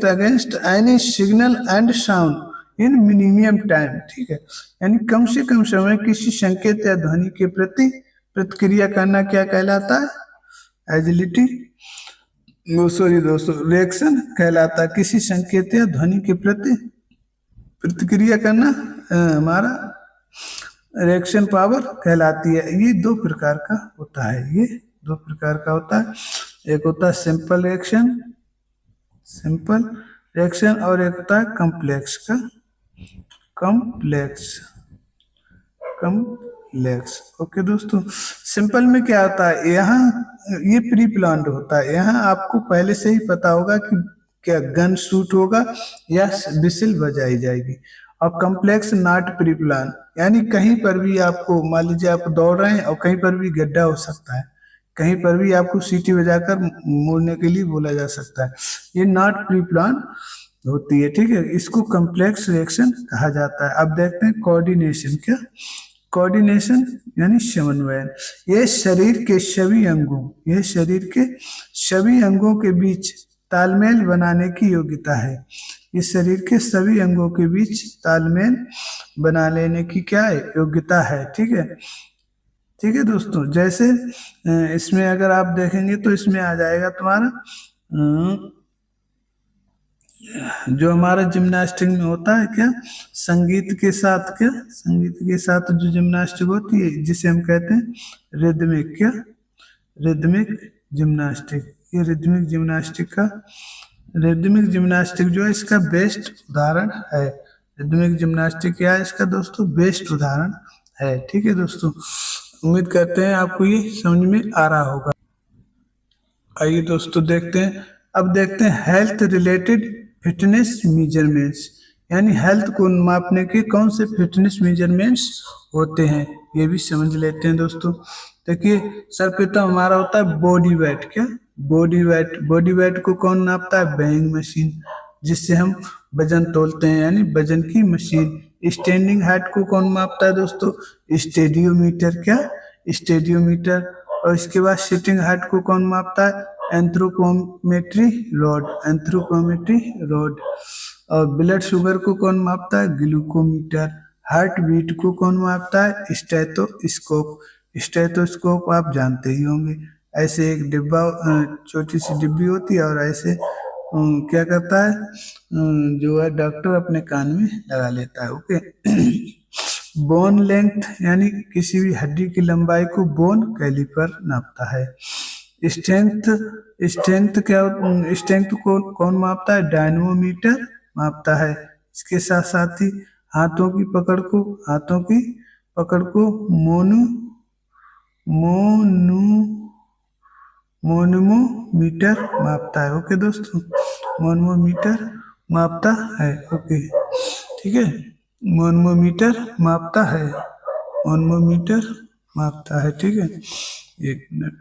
against any signal and sound in minimum time. ठीक है, यानी कम से कम समय किसी संकेत या ध्वनि के प्रति प्रतिक्रिया करना क्या कहलाता है? एजिलिटी, सॉरी दोस्तों, रिएक्शन कहलाता है। किसी संकेत या ध्वनि के प्रति प्रतिक्रिया करना हमारा रिएक्शन पावर कहलाती है। ये दो प्रकार का होता है, ये दो प्रकार का होता है। एक होता है सिंपल रिएक्शन, सिंपल रिएक्शन, और एक होता है कम्प्लेक्स का, कम्प्लेक्स, कम्प्लेक्स। ओके दोस्तों, सिंपल में क्या होता है, यहाँ ये प्री प्लान्ड होता है, यहाँ आपको पहले से ही पता होगा कि क्या गन शूट होगा या विसिल बजाई जाएगी। और कम्प्लेक्स नॉट प्री प्लान, यानी कहीं पर भी आपको, मान लीजिए आप दौड़ रहे हैं और कहीं पर भी गड्ढा हो सकता है, कहीं पर भी आपको सीटी बजाकर मोड़ने के लिए बोला जा सकता है, ये नॉट प्री प्लान होती है। ठीक है, इसको कम्प्लेक्स रिएक्शन कहा जाता है। अब देखते हैं कोऑर्डिनेशन। क्या कोऑर्डिनेशन? यानी समन्वय। ये शरीर के सभी अंगों, ये शरीर के सभी अंगों के बीच तालमेल बनाने की योग्यता है। इस शरीर के सभी अंगों के बीच तालमेल बना लेने की क्या है? योग्यता है। ठीक है, ठीक है दोस्तों, जैसे इसमें अगर आप देखेंगे तो इसमें आ जाएगा तुम्हारा जो हमारा जिम्नास्टिक में होता है, क्या संगीत के साथ, क्या संगीत के साथ जो जिम्नास्टिक होती है जिसे हम कहते हैं रिदमिक, क्या रिदमिक जिम्नास्टिक। ये रिदमिक जिम्नास्टिक का, रिदमिक जिम्नास्टिक जो है इसका बेस्ट उदाहरण है। रिदमिक जिम्नास्टिक क्या है इसका दोस्तों? बेस्ट उदाहरण है। ठीक है दोस्तों, उम्मीद करते हैं आपको ये समझ में आ रहा होगा। आइए दोस्तों देखते हैं, अब देखते हैं हेल्थ रिलेटेड फिटनेस मेजरमेंट्स, यानी हेल्थ को मापने के कौन से फिटनेस मेजरमेंट्स होते हैं, ये भी समझ लेते हैं दोस्तों। देखिए सर्वप्रथम हमारा होता है बॉडी वेट। क्या बॉडी वेट? बॉडी वेट को कौन नापता है? वेइंग मशीन, जिससे हम वजन तोलते हैं, यानी वजन की मशीन। स्टैंडिंग हाइट को कौन मापता है दोस्तों? स्टेडियोमीटर। क्या स्टेडियोमीटर। और इसके बाद सिटिंग हाइट को कौन मापता है? Anthropometry rod, anthropometry rod. और ब्लड शुगर को कौन मापता है? ग्लूकोमीटर। हार्ट बीट को कौन मापता है? स्टेथोस्कोप। स्टेथोस्कोप आप जानते ही होंगे, ऐसे एक डिब्बा, छोटी सी डिब्बी होती है, और ऐसे क्या करता है जो है डॉक्टर अपने कान में लगा लेता है। ओके बोन लेंथ, यानी किसी भी हड्डी की लंबाई को बोन कैलिपर नापता है। स्ट्रेंथ, स्ट्रेंथ क्या, स्ट्रेंथ को कौन मापता है? डायनोमीटर मापता है। इसके साथ साथ ही हाथों की पकड़ को, हाथों की पकड़ को मोनू मोनोमीटर मापता है। ओके दोस्तों, मोनोमीटर मापता है। ओके ठीक है, मोनोमीटर मापता है, मोनोमीटर मापता है। ठीक है, एक मिनट,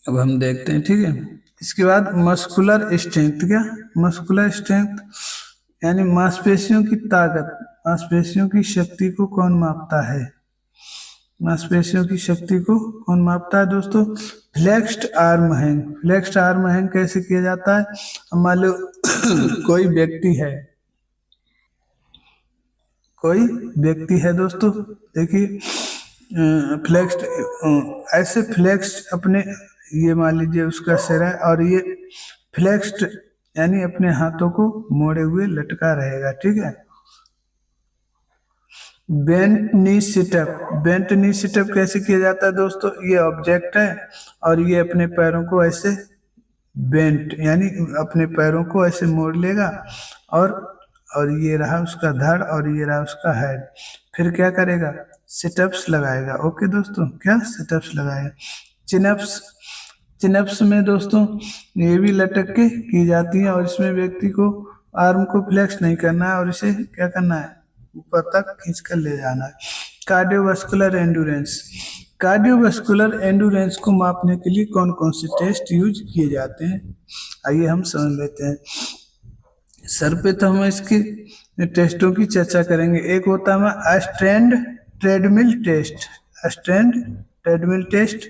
अब हम देखते हैं। ठीक है, इसके बाद मस्कुलर स्ट्रेंथ। क्या मस्कुलर स्ट्रेंथ? यानी मांसपेशियों की ताकत, मांसपेशियों की शक्ति को कौन मापता है? मांसपेशियों की शक्ति को कौन मापता है दोस्तों? Flexed arm hang. Flexed arm hang कैसे किया जाता है? अब मान लो कोई व्यक्ति है, कोई व्यक्ति है दोस्तों, देखिए फ्लेक्स्ड, ऐसे फ्लेक्स्ड अपने, ये मान लीजिए उसका सिर है और ये फ्लेक्स्ड यानी अपने हाथों को मोड़े हुए लटका रहेगा, ठीक है। बेंट नी सिटअप, बेंट नी सिटअप कैसे किया जाता है दोस्तों? ये ऑब्जेक्ट है और ये अपने पैरों को ऐसे बेंट यानी अपने पैरों को ऐसे मोड़ लेगा और ये रहा उसका धड़ और ये रहा उसका हेड। फिर क्या करेगा? सिटअप्स लगाएगा। ओके दोस्तों, क्या सिटअप्स लगाएगा? चिनअप्स, चिनअप्स में दोस्तों ये भी लटक के की जाती है और इसमें व्यक्ति को आर्म को फ्लेक्स नहीं करना है और इसे क्या करना है? ऊपर तक खींच कर ले जाना है। कार्डियोवास्कुलर एंडुरेंस, कार्डियोवास्कुलर एंडुरेंस को मापने के लिए कौन कौन से टेस्ट यूज किए जाते हैं? आइए हम समझ लेते हैं। सर पे तो हम इसके टेस्टों की चर्चा करेंगे। एक होता है अस्टेंड ट्रेडमिल टेस्ट, अस्टेंड ट्रेडमिल टेस्ट।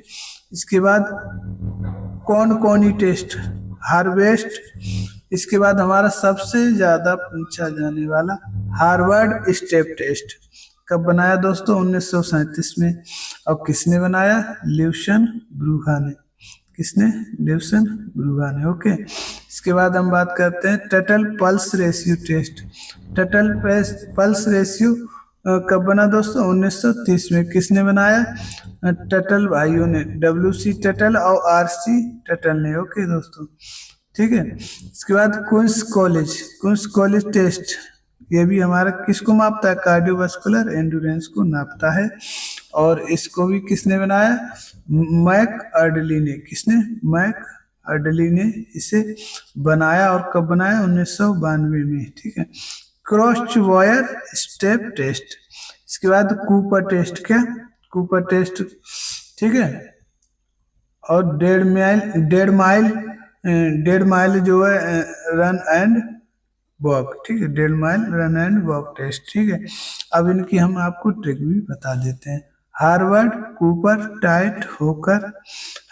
इसके बाद कौन कौनी टेस्ट, हार्वेस्ट। इसके बाद हमारा सबसे ज्यादा पूछा जाने वाला हार्वर्ड स्टेप टेस्ट। कब बनाया दोस्तों? 1937 में। और किसने बनाया? ल्यूसन ब्रूहा ने। किसने? ल्यूसन ब्रूहा ने। ओके, इसके बाद हम बात करते हैं Tuttle pulse ratio test. Tuttle pulse ratio कब बना दोस्तों? 1930 में। किसने बनाया? टटल भाइयों ने, WC टटल और RC टटल ने। ओके दोस्तों, ठीक है। इसके बाद Queens College, Queens College test, ये भी हमारा किसको मापता है? कार्डियोवास्कुलर एंडुरेंस को नापता है और इसको भी किसने बनाया? मैक अर्डली ने। किसने? मैक अर्डली ने इसे बनाया और कब बनाया? 1992 में, ठीक है। Cross wire step test. इसके बाद कूपर टेस्ट, क्या? कूपर टेस्ट, ठीक है। और 1.5 माइल जो है रन एंड वॉक, ठीक है। 1.5 mile run and walk test, ठीक है। अब इनकी हम आपको ट्रिक भी बता देते हैं। हार्वर्ड कूपर टाइट होकर,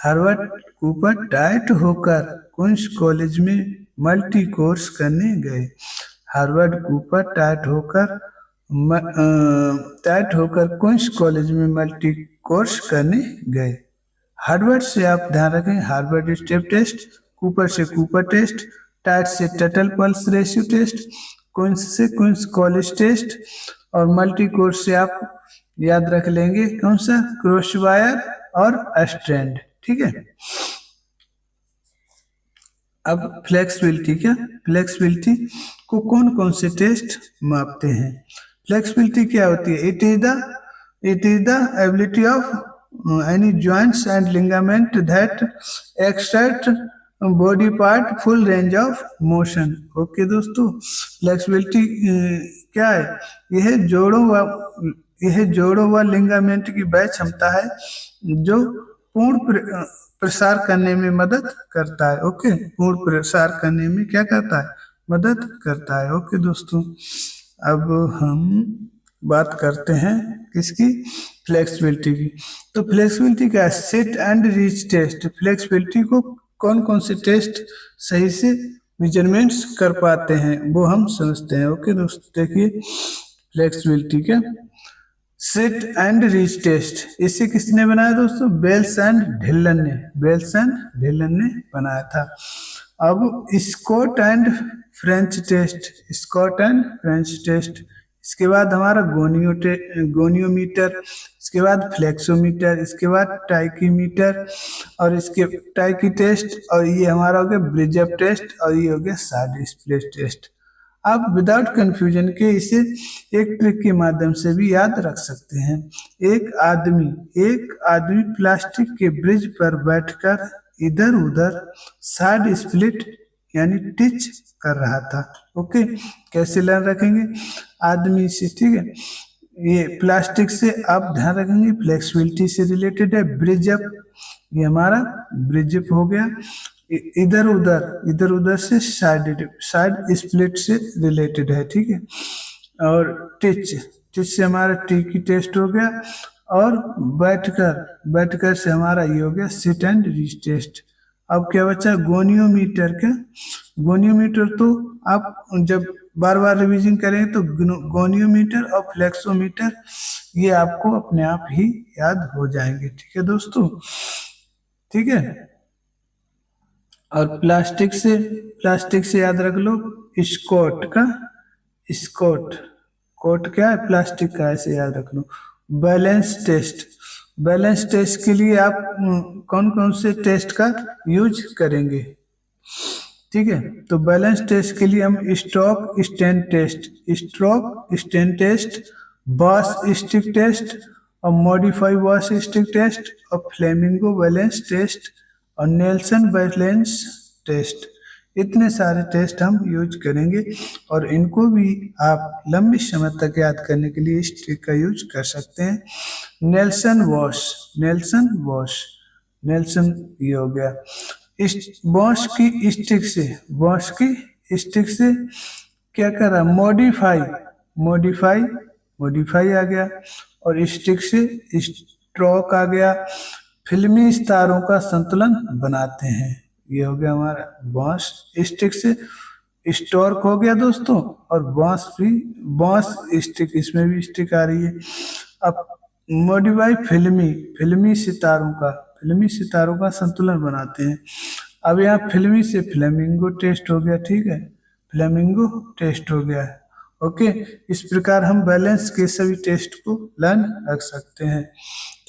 हार्वर्ड कूपर टाइट होकर क्वींस कॉलेज में मल्टी कोर्स करने गए। हार्वर्ड कूपर टाइट होकर क्वींस कॉलेज में मल्टी कोर्स करने गए। हार्वर्ड से आप ध्यान रखें, हार्वर्ड स्टेप टेस्ट, कूपर से कूपर टेस्ट, टाइट से Tuttle pulse ratio test, Queens से क्वींस कॉलेज टेस्ट और मल्टी कोर्स से आप याद रख लेंगे कौन सा? क्रॉस वायर और अस्टेंड, ठीक है। अब फ्लेक्सिबिलिटी, क्या? फ्लेक्सिबिलिटी को कौन कौन से टेस्ट मापते हैं? फ्लेक्सिबिलिटी क्या होती है? It is the ability of any joints and ligament that exert body part full range of motion। Okay दोस्तों, फ्लेक्सिबिलिटी क्या है? यह जोड़ों व लिगामेंट की वह क्षमता है जो पूर्ण प्रसार करने में मदद करता है। ओके, पूर्ण प्रसार करने में क्या करता है? मदद करता है। ओके दोस्तों, अब हम बात करते हैं किसकी? फ्लेक्सिबिलिटी की। तो फ्लेक्सिबिलिटी क्या है? Sit and reach test. Flexibility को कौन कौन से टेस्ट सही से मेजरमेंट्स कर पाते हैं वो हम समझते हैं। ओके दोस्तों, देखिए फ्लेक्सिबिलिटी क्या, सेट एंड रीच टेस्ट, इसे किसने बनाया दोस्तों? बेल्स एंड ढिल्लन ने, बेल्स एंड ढिल्लन ने बनाया था। अब Scott and French test, Scott and French test. इसके बाद हमारा गोनियोमीटर, इसके बाद फ्लेक्सोमीटर, इसके बाद टाइकीमीटर और इसके टाइकी टेस्ट, और ये हमारा हो गया ब्रिजअप टेस्ट और ये हो गया साइड स्प्लिट टेस्ट। आप विदाउट कंफ्यूजन के इसे एक ट्रिक के माध्यम से भी याद रख सकते हैं। एक आदमी प्लास्टिक के ब्रिज पर बैठकर इधर उधर साइड स्प्लिट यानी टिच कर रहा था। ओके, कैसे लर्न रखेंगे? आदमी से, ठीक है। ये प्लास्टिक से आप ध्यान रखेंगे, फ्लेक्सिबिलिटी से रिलेटेड है। ब्रिज अप, ये हमारा ब्रिज अप हो गया। इधर उधर से साइड स्प्लिट से रिलेटेड है, ठीक है। और टिच टिच से हमारा टी की टेस्ट हो गया। और बैठकर से हमारा ये हो गया सिट एंड रीच टेस्ट। अब क्या बचा गोनियोमीटर का। गोनियोमीटर तो आप जब बार बार रिवीजन करेंगे तो गोनियोमीटर और फ्लेक्सोमीटर ये आपको अपने आप ही याद हो जाएंगे, ठीक है दोस्तों, ठीक है। और प्लास्टिक से याद रख लो स्कॉट कोट क्या है, प्लास्टिक का, ऐसे याद रख लो। बैलेंस टेस्ट के लिए आप कौन कौन से टेस्ट का यूज करेंगे, ठीक है। तो बैलेंस टेस्ट के लिए हम stork stand test, Bass stick test और मॉडिफाई बॉस स्टिक टेस्ट और फ्लेमिंगो बैलेंस टेस्ट और नेल्सन बैलेंस टेस्ट। इतने सारे टेस्ट हम यूज करेंगे और इनको भी आप लंबी समय तक याद करने के लिए इस ट्रिक का यूज कर सकते हैं। नेल्सन ये हो गया। इस बॉस की स्टिक से क्या करा, मॉडिफाई आ गया। और स्टिक से स्ट्रोक आ गया। फिल्मी सितारों का संतुलन बनाते हैं, ये हो गया हमारा बॉस। स्टिक से स्टॉर्क हो गया दोस्तों, और बॉस स्टिक, इसमें भी स्टिक आ रही है। अब मॉडिफाई फिल्मी सितारों का संतुलन बनाते हैं। अब यहाँ फिल्मी से फ्लेमिंगो टेस्ट हो गया, ठीक है, फ्लेमिंगो टेस्ट हो गया है। ओके, इस प्रकार हम बैलेंस के सभी टेस्ट को लर्न रख सकते हैं,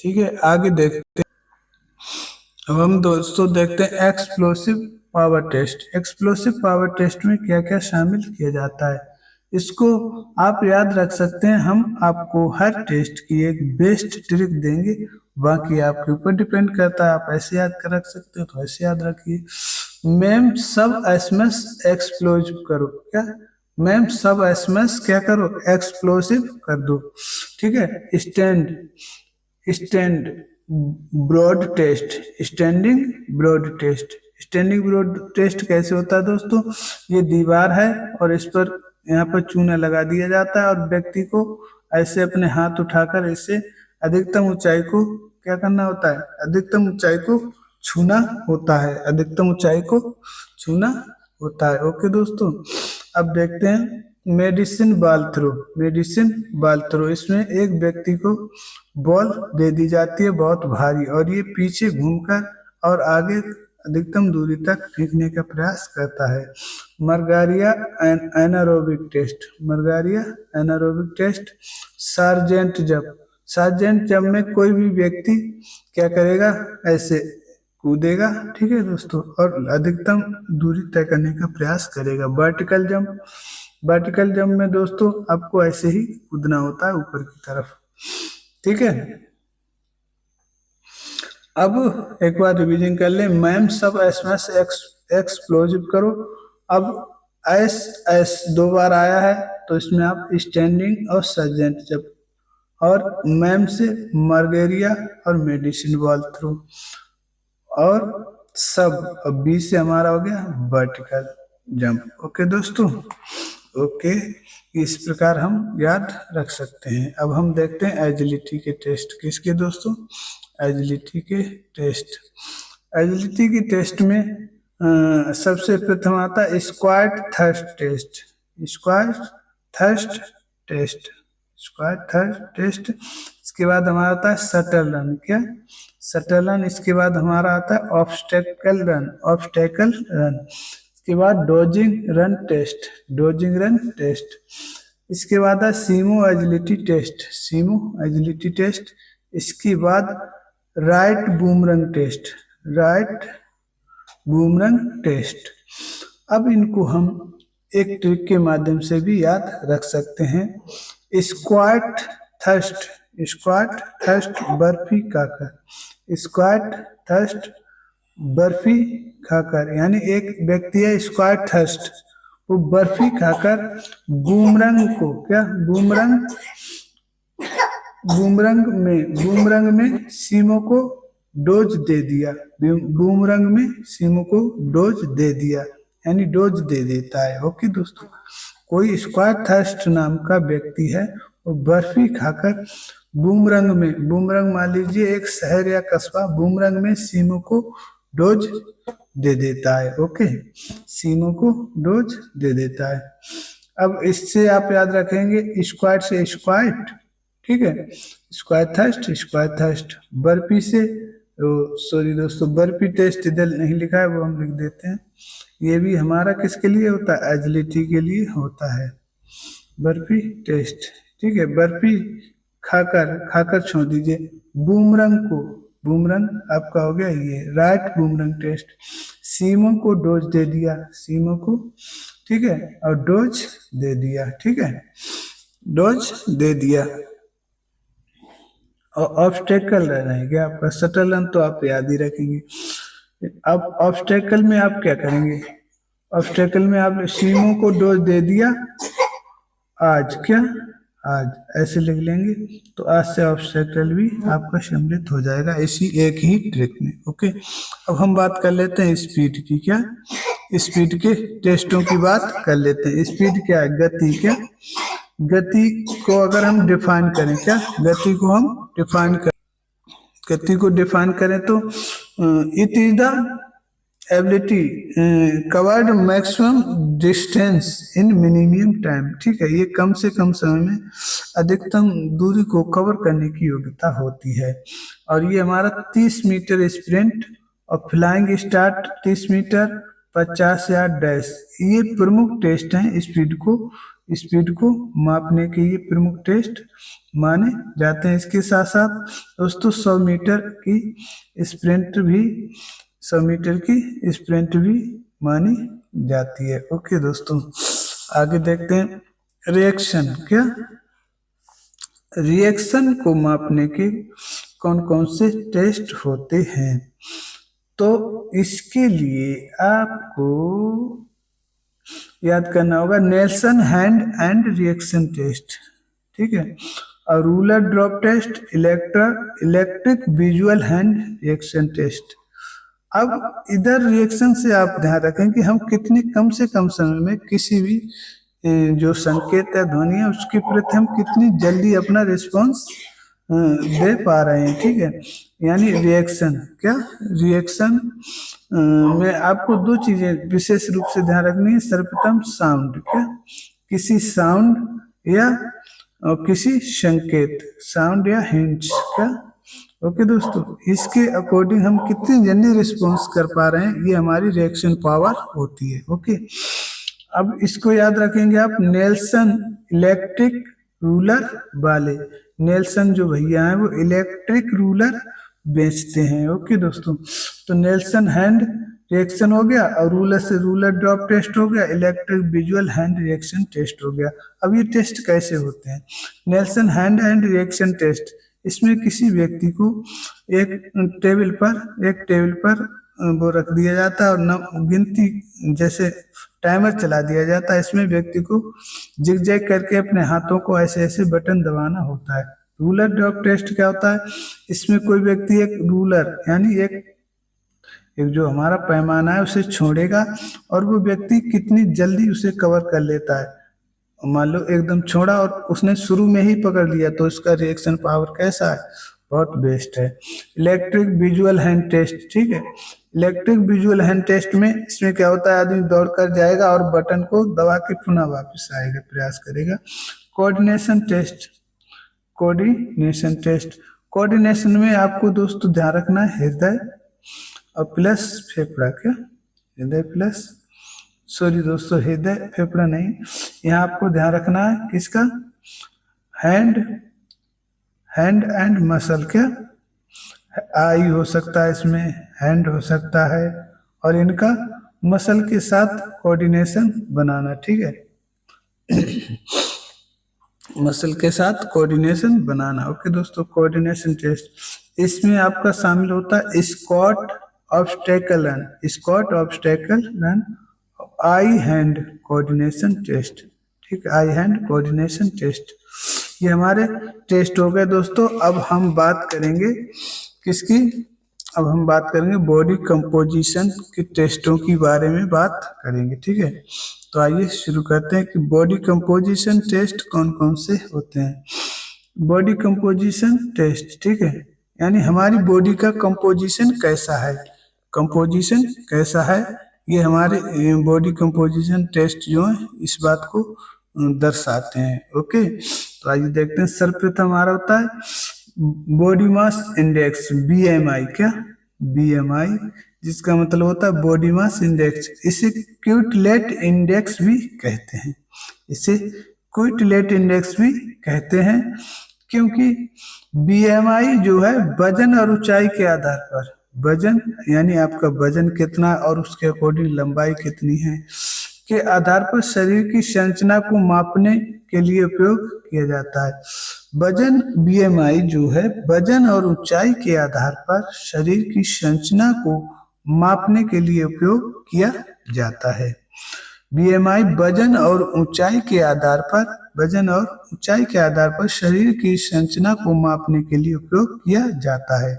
ठीक है। आगे देखते हैं। अब हम दोस्तों देखते हैं एक्सप्लोसिव पावर टेस्ट में क्या क्या शामिल किया जाता है, इसको आप याद रख सकते हैं। हम आपको हर टेस्ट की एक बेस्ट ट्रिक देंगे, बाकी आपके ऊपर डिपेंड करता है। आप ऐसे याद कर रख सकते हो तो ऐसे याद रखिए। मैम सब एसएमएस एक्सप्लोजिव करो, क्या मैम सब एसएमएस क्या करो, एक्सप्लोसिव कर दो, ठीक है। स्टैंडिंग ब्रॉड टेस्ट कैसे होता है दोस्तों, ये दीवार है और इस पर यहाँ पर चूना लगा दिया जाता है और व्यक्ति को ऐसे अपने हाथ उठाकर ऐसे अधिकतम ऊंचाई को क्या करना होता है, अधिकतम ऊंचाई को छूना होता है, ओके दोस्तों। अब देखते हैं मेडिसिन बॉल थ्रो। इसमें एक व्यक्ति को बॉल दे दी जाती है बहुत भारी, और ये पीछे घूमकर और आगे अधिकतम दूरी तक फेंकने का प्रयास करता है। मर्गारिया एनारोबिक टेस्ट। सार्जेंट जब में कोई भी व्यक्ति क्या करेगा, ऐसे कूदेगा, ठीक है दोस्तों, और अधिकतम दूरी तय करने का प्रयास करेगा। वर्टिकल जंप में दोस्तों आपको ऐसे ही कूदना होता है ऊपर की तरफ, ठीक है। अब एक बार रिवीजन कर ले। मैम सब एसएमएस एक्सप्लोजिव करो। अब एस 2 बार आया है तो इसमें आप स्टैंडिंग और सर्जेंट जब, और मैम से मर्गेरिया और मेडिसिन बॉल थ्रो, और सब बी से हमारा हो गया वर्टिकल जंप, ओके दोस्तों, ओके। इस प्रकार हम याद रख सकते हैं। अब हम देखते हैं एजिलिटी के टेस्ट, किसके दोस्तों, एजिलिटी की टेस्ट में सबसे प्रथम आता है स्क्वाड थर्स्ट टेस्ट। इसके बाद हमारा आता है शटल रन, इसके बाद हमारा आता है ऑब्स्टेकल रन, इसके बाद डोजिंग रन टेस्ट, इसके बाद है सीमो एजिलिटी टेस्ट, इसके बाद राइट बूमरंग टेस्ट। अब इनको हम एक ट्रिक के माध्यम से भी याद रख सकते हैं। स्क्वाट थर्स्ट बर्फी खाकर, यानी एक व्यक्ति है स्क्वाट थर्स्ट, वो बर्फी खाकर बूमरंग में सीमो को डोज दे दिया, बूमरंग में सीमो को डोज दे दिया, यानी डोज दे देता है। ओके दोस्तों, कोई स्क्वायर थर्स्ट नाम का व्यक्ति है, वो बर्फी खाकर बूमरंग में, बूमरंग मान लीजिए एक शहर या कस्बा, बूमरंग में सीमो को डोज दे देता है। ओके, सीमो को डोज दे देता है। अब इससे आप याद रखेंगे स्क्वायर से स्क्वाइट, ठीक है, स्क्वायर थर्स्ट, बर्फी से, सॉरी दोस्तों, बर्फी टेस्ट इधर नहीं लिखा है, वो हम लिख देते हैं। ये भी हमारा किसके लिए होता है, एजिलिटी के लिए होता है, बर्फी टेस्ट, ठीक है। बर्फी खाकर, खाकर छोड़ दीजिए, बूमरंग को, बूमरंग आपका हो गया ये राइट बूमरंग टेस्ट, सीमो को डोज दे दिया, सीमो को, ठीक है, और डोज दे दिया, ठीक है, डोज दे दिया। और ऑब्स्टेकल रह जाएगा आपका, शटल रन तो आप याद ही रखेंगे। अब ऑब्स्टेकल में आप क्या करेंगे, ऑब्स्टेकल में आप सीमो को डोज दे दिया आज, क्या आज, ऐसे लिख लेंगे, तो आज से ऑब्स्टेकल भी आपका सम्मिलित हो जाएगा इसी एक ही ट्रिक में। ओके, अब हम बात कर लेते हैं स्पीड की, क्या स्पीड के टेस्टों की बात कर लेते हैं। स्पीड क्या है, गति, क्या गति को अगर हम डिफाइन करें, क्या गति को हम डिफाइन करें, गति को डिफाइन करें तो it is the ability covered maximum distance in minimum time, ठीक है, ये कम से कम समय में अधिकतम दूरी को कवर करने की योग्यता होती है। और ये हमारा 30 मीटर स्प्रिंट और flying start 30 metre, 50 yard dash, ये प्रमुख टेस्ट हैं स्पीड को मापने के, ये प्रमुख टेस्ट माने जाते हैं। इसके साथ साथ दोस्तों 100 मीटर की स्प्रिंट भी, 100 मीटर की स्प्रिंट भी मानी जाती है। ओके दोस्तों, आगे देखते हैं रिएक्शन, क्या रिएक्शन को मापने के कौन कौन से टेस्ट होते हैं। तो इसके लिए आपको याद करना होगा Nelson hand and reaction test, ठीक है, और ruler drop test, electric visual hand reaction test. अब इधर रिएक्शन से आप ध्यान रखें कि हम कितनी कम से कम समय में किसी भी जो संकेत है, ध्वनि है, उसके प्रति हम कितनी जल्दी अपना रिस्पॉन्स दे पा रहे हैं, ठीक है, यानी रिएक्शन, क्या रिएक्शन में आपको दो चीजें विशेष रूप से ध्यान रखनी है। सर्वप्रथम साउंड, क्या किसी साउंड या किसी संकेत, साउंड या हिंट्स, क्या ओके दोस्तों, इसके अकॉर्डिंग हम कितनी जल्दी रिस्पॉन्स कर पा रहे हैं, ये हमारी रिएक्शन पावर होती है। ओके, अब इसको याद रखेंगे आप, नेल्सन इलेक्ट्रिक रूलर वाले, नेल्सन जो भैया हैं वो इलेक्ट्रिक रूलर बेचते हैं। ओके दोस्तों, तो नेल्सन हैंड रिएक्शन हो गया, और रूलर से रूलर ड्रॉप टेस्ट हो गया, electric visual hand reaction test हो गया। अब ये टेस्ट कैसे होते हैं, Nelson hand and reaction test, इसमें किसी व्यक्ति को एक टेबल पर वो रख दिया जाता है और गिनती जैसे टाइमर चला दिया जाता है। इसमें व्यक्ति को जिग-जैग करके अपने हाथों को ऐसे ऐसे बटन दबाना होता है। रूलर ड्रॉप टेस्ट क्या होता है, इसमें कोई व्यक्ति एक रूलर यानी एक जो हमारा पैमाना है उसे छोड़ेगा, और वो व्यक्ति कितनी जल्दी उसे कवर कर लेता है। मान लो एकदम छोड़ा और उसने शुरू में ही पकड़ लिया, तो उसका रिएक्शन पावर कैसा है, बहुत बेस्ट है। इलेक्ट्रिक विजुअल हैंड टेस्ट, ठीक है, इलेक्ट्रिक विजुअल हैंड टेस्ट में इसमें क्या होता है, आदमी दौड़ कर जाएगा और बटन को दबा के पुनः वापस आएगा, प्रयास करेगा। Coordination test, coordination test, coordination में आपको दोस्तों ध्यान रखना है हृदय और प्लस फेफड़ा, क्या हृदय प्लस, सॉरी दोस्तों, हृदय फेफड़ा नहीं, यहाँ आपको ध्यान रखना है किसका, हैंड एंड मसल, क्या आई हो सकता है इसमें, हैंड हो सकता है, और इनका मसल के साथ कोऑर्डिनेशन बनाना, ठीक है मसल के साथ कोऑर्डिनेशन बनाना। ओके दोस्तों, कोऑर्डिनेशन टेस्ट इसमें आपका शामिल होता है स्क्वाट ऑब्स्टेकल रन, आई हैंड कोऑर्डिनेशन टेस्ट, ठीक है, आई हैंड कोऑर्डिनेशन टेस्ट, ये हमारे टेस्ट हो गए दोस्तों। अब हम बात करेंगे किसकी, अब हम बात करेंगे बॉडी कंपोजिशन के टेस्टों की बारे में बात करेंगे, ठीक है। तो आइए शुरू करते हैं कि बॉडी कंपोजिशन टेस्ट कौन कौन से होते हैं। बॉडी कंपोजिशन टेस्ट, ठीक है, यानी हमारी बॉडी का कंपोजिशन कैसा है, कंपोजिशन कैसा है, ये हमारे बॉडी कंपोजिशन टेस्ट जो है इस बात को दर्शाते हैं। ओके, तो आइए देखते हैं। सर्वप्रथम हमारा होता है बॉडी मास इंडेक्स, बीएमआई। क्या? बीएमआई, जिसका मतलब होता है बॉडी मास इंडेक्स। इसे क्विटलेट इंडेक्स भी कहते हैं, इसे क्विटलेट इंडेक्स भी कहते हैं, क्योंकि बीएमआई जो है वजन और ऊंचाई के आधार पर, वजन यानी आपका वजन कितना और उसके अकॉर्डिंग लंबाई कितनी है के आधार पर शरीर की संरचना को मापने के लिए उपयोग किया जाता है। वजन, बीएमआई जो है वजन और ऊंचाई के आधार पर शरीर की संरचना को मापने के लिए उपयोग किया जाता है। बीएमआई वजन और ऊंचाई के आधार पर, वजन और ऊंचाई के आधार पर शरीर की संरचना को मापने के लिए उपयोग किया जाता है।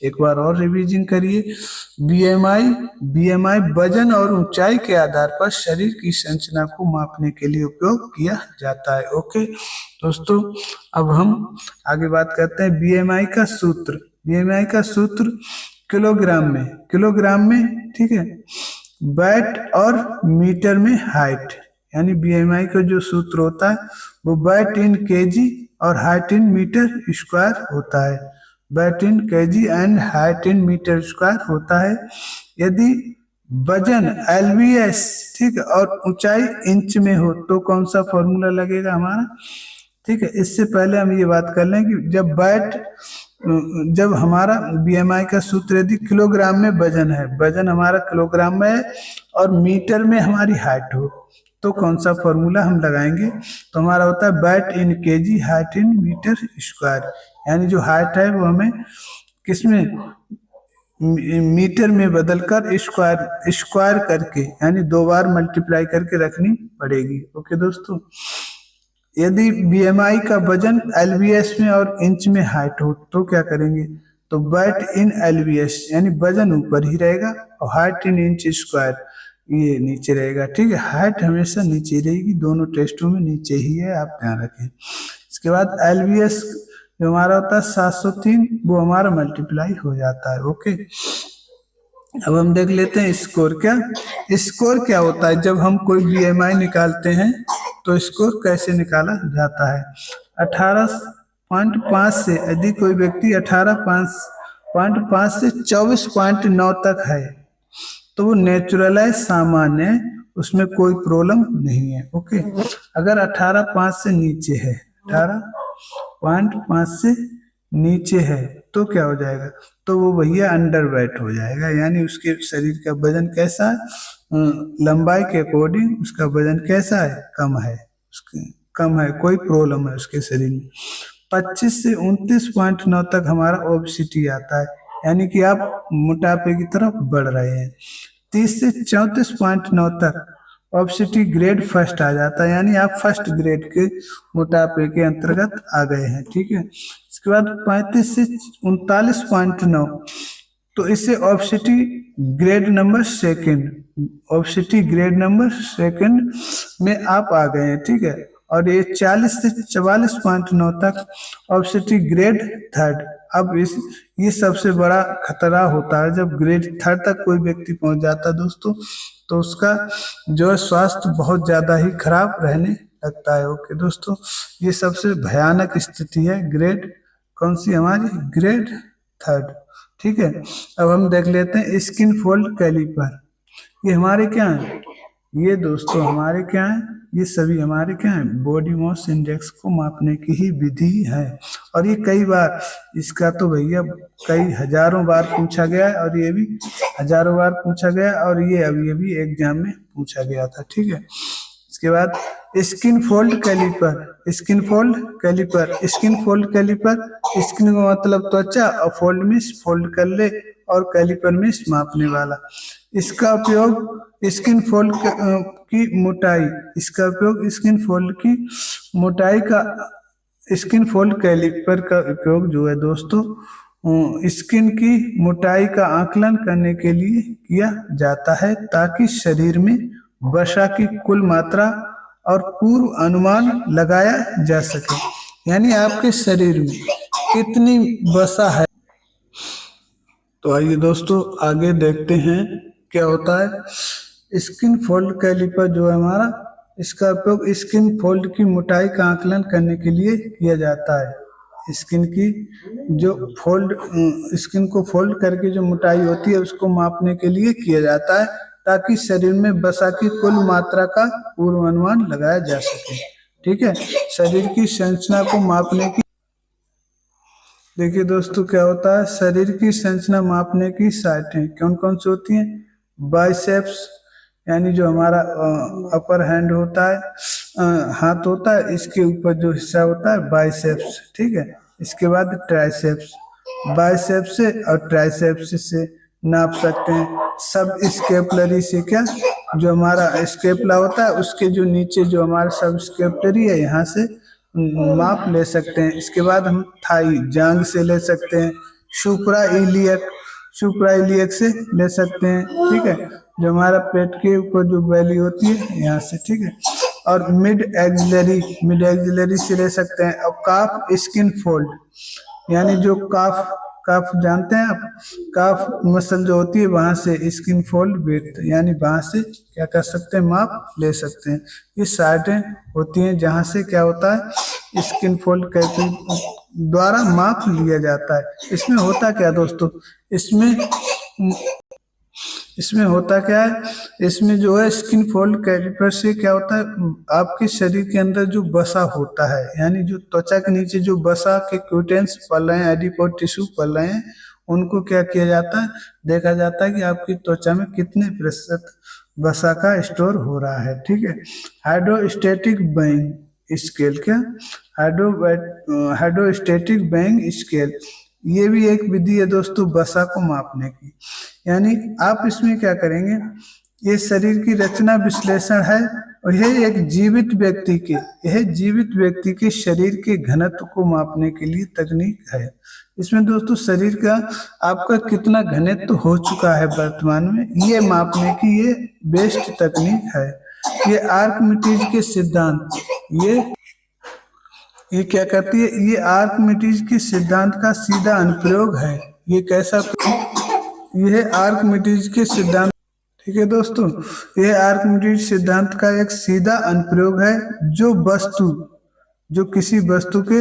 एक बार और रिवीजन करिए। बीएमआई, बीएमआई वजन और ऊंचाई के आधार पर शरीर की संरचना को मापने के लिए उपयोग किया जाता है। ओके दोस्तों, अब हम आगे बात करते हैं बीएमआई का सूत्र। बीएमआई का सूत्र किलोग्राम में, किलोग्राम में, ठीक है, बैट और मीटर में हाइट, यानी बीएमआई का जो सूत्र होता है वो बैट इन केजी और हाइट इन मीटर स्क्वायर होता है। Weight in KG and height in metre square होता है। यदि वजन एलबीएस, ठीक है, और ऊंचाई इंच में हो तो कौन सा फॉर्मूला लगेगा हमारा, ठीक है। इससे पहले हम ये बात कर लें कि जब हमारा बीएमआई का सूत्र यदि किलोग्राम में वजन है, वजन हमारा किलोग्राम में है और मीटर में हमारी हाइट हो तो कौन सा फॉर्मूला हम लगाएंगे, तो हमारा होता है weight in KG height in metre square, यानी जो हाइट है वो हमें किसमें, मीटर में बदलकर स्क्वायर, स्क्वायर करके, यानी 2 बार मल्टीप्लाई करके रखनी पड़ेगी। ओके दोस्तों, यदि बीएमआई का वजन एलबीएस में और इंच में हाइट हो तो क्या करेंगे, तो बैट इन एलबीएस, यानी वजन ऊपर ही रहेगा और हाइट इन इंच स्क्वायर ये नीचे रहेगा, ठीक है। हाइट हमेशा नीचे रहेगी, दोनों टेस्टों में नीचे ही है, आप ध्यान रखें। इसके बाद एलबीएस जो हमारा होता है 703, वो हमारा मल्टीप्लाई हो जाता है। ओके, अब हम देख लेते हैं स्कोर। क्या स्कोर क्या होता है, जब हम कोई बीएमआई निकालते हैं तो स्कोर कैसे निकाला जाता है। 18.5 से यदि कोई व्यक्ति 18.5 से 24.9 तक है तो वो नेचुरलाइज सामान्य है, उसमें कोई प्रॉब्लम नहीं है। ओके, अगर 18.5 से नीचे है, 18.5 से नीचे है तो क्या हो जाएगा, तो वो भैया अंडर वेट हो जाएगा, यानी उसके शरीर का वजन कैसा है, लंबाई के अकॉर्डिंग उसका वजन कैसा है, कम है, उसके कम है, कोई प्रॉब्लम है उसके शरीर में। 25 से 29.9 तक हमारा ओबेसिटी आता है, यानी कि आप मोटापे की तरफ बढ़ रहे हैं। 30 से 34.9 तक ओबेसिटी ग्रेड फर्स्ट आ जाता है, यानी आप फर्स्ट ग्रेड के मोटापे के अंतर्गत आ गए हैं, ठीक है। इसके बाद 35 से 39.9 तो इससे obesity grade number second, obesity grade number second में आप आ गए हैं, ठीक है। और ये 40 से 44.9 तक ओबेसिटी ग्रेड थर्ड। अब ये सबसे बड़ा खतरा होता है जब ग्रेड थर्ड तक कोई व्यक्ति पहुंच जाता है दोस्तों, तो उसका जो है स्वास्थ्य बहुत ज़्यादा ही खराब रहने लगता है। ओके दोस्तों, ये सबसे भयानक स्थिति है ग्रेड, कौन सी हमारी, ग्रेड थर्ड, ठीक है। अब हम देख लेते हैं स्किन फोल्ड कैलिपर। ये हमारे क्या है, ये दोस्तों हमारे क्या है, ये सभी हमारे क्या है, बॉडी मास इंडेक्स को मापने की ही विधि है। और ये कई बार, इसका तो भैया कई हजारों बार पूछा गया है, और ये भी हजारों बार पूछा गया, और ये अभी एग्जाम में पूछा गया था, ठीक है। इसके बाद skin fold caliper. Skin fold caliper, skin fold caliper, skin का मतलब त्वचा और फोल्ड में फोल्ड कर ले और कैलिपर में मापने वाला। इसका उपयोग स्किन फोल्ड की मोटाई, इसका उपयोग स्किन फोल्ड की मोटाई का, स्किन फोल्ड कैलिपर का उपयोग जो है दोस्तों स्किन की मोटाई का आकलन करने के लिए किया जाता है ताकि शरीर में वसा की कुल मात्रा और पूर्व अनुमान लगाया जा सके। यानी आपके शरीर में कितनी वसा है। तो आइए दोस्तों आगे देखते हैं क्या होता है। स्किन फोल्ड कैलिपर जो है हमारा, इसका उपयोग स्किन फोल्ड की मोटाई का आकलन करने के लिए किया जाता है। स्किन की जो फोल्ड स्किन को फोल्ड करके जो मोटाई होती है उसको मापने के लिए किया जाता है ताकि शरीर में वसा की कुल मात्रा का पूर्वानुमान लगाया जा सके। ठीक है, शरीर की संरचना को मापने की, देखिए दोस्तों क्या होता है, शरीर की संरचना मापने की साइटें कौन कौन सी होती हैं। बाइसेप्स यानी जो हमारा अपर हैंड होता है, हाथ होता है, इसके ऊपर जो हिस्सा होता है बाइसेप्स। ठीक है, इसके बाद ट्राइसेप्स। बाइसेप्स से और ट्राइसेप्स से नाप सकते हैं। सब स्केपुलरी से क्या, जो हमारा स्केपुला होता है उसके जो नीचे जो हमारा सब स्केपुलरी है यहाँ से माप ले सकते हैं। इसके बाद हम थाई जांग से ले सकते हैं। सुप्रा इलियक से ले सकते हैं। ठीक है, जो हमारा पेट के ऊपर जो बैली होती है यहाँ से। ठीक है, और मिड एक्सिलरी से ले सकते हैं। और काफ स्किन फोल्ड यानी जो काफ जानते हैं आप, काफ मसल जो होती है वहां से स्किन फोल्ड विड्थ यानी वहां से क्या कर सकते हैं, माप ले सकते हैं। ये साइटें होती हैं जहां से क्या होता है, स्किन फोल्ड कैसे द्वारा माप लिया जाता है। इसमें होता क्या दोस्तों, इसमें होता क्या है, इसमें जो है स्किन फोल्ड कैलिपर से क्या होता है, आपके शरीर के अंदर जो वसा होता है यानी जो त्वचा के नीचे जो वसा के क्यूटेंस पल रहे हैं, एडिपोज टिश्यू पल रहे हैं, उनको क्या किया जाता है, देखा जाता है कि आपकी त्वचा में कितने प्रतिशत वसा का स्टोर हो रहा है। ठीक है, हाइड्रोस्टेटिक बेइंग स्केल, क्या हाइड्रोस्टेटिक बेइंग स्केल, ये भी एक विधि है दोस्तों वसा को मापने की। यानी आप इसमें क्या करेंगे, ये शरीर की रचना विश्लेषण है और यह जीवित व्यक्ति के शरीर के घनत्व को मापने के लिए तकनीक है। इसमें दोस्तों शरीर का आपका कितना घनत्व हो चुका है वर्तमान में, ये मापने की ये बेस्ट तकनीक है। ये आर्किमिडीज के सिद्धांत, ये क्या करती है, ये आर्किमिडीज के सिद्धांत का सीधा अनुप्रयोग है। ये कैसा, यह आर्किमिडीज के सिद्धांत, ठीक है दोस्तों, यह आर्किमिडीज सिद्धांत का एक सीधा अनुप्रयोग है जो किसी वस्तु के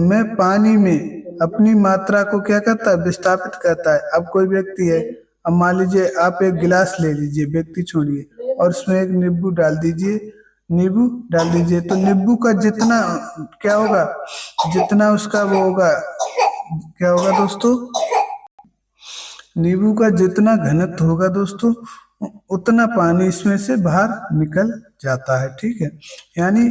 में पानी में अपनी मात्रा को क्या करता है, विस्थापित करता है। अब कोई व्यक्ति है, अब मान लीजिए आप एक गिलास ले लीजिए, व्यक्ति छोड़िए, और उसमें एक नींबू डाल दीजिए, तो नींबू का जितना क्या होगा, जितना उसका वो होगा, क्या होगा दोस्तों, नींबू का जितना घनत्व होगा दोस्तों उतना पानी इसमें से बाहर निकल जाता है। ठीक है, यानी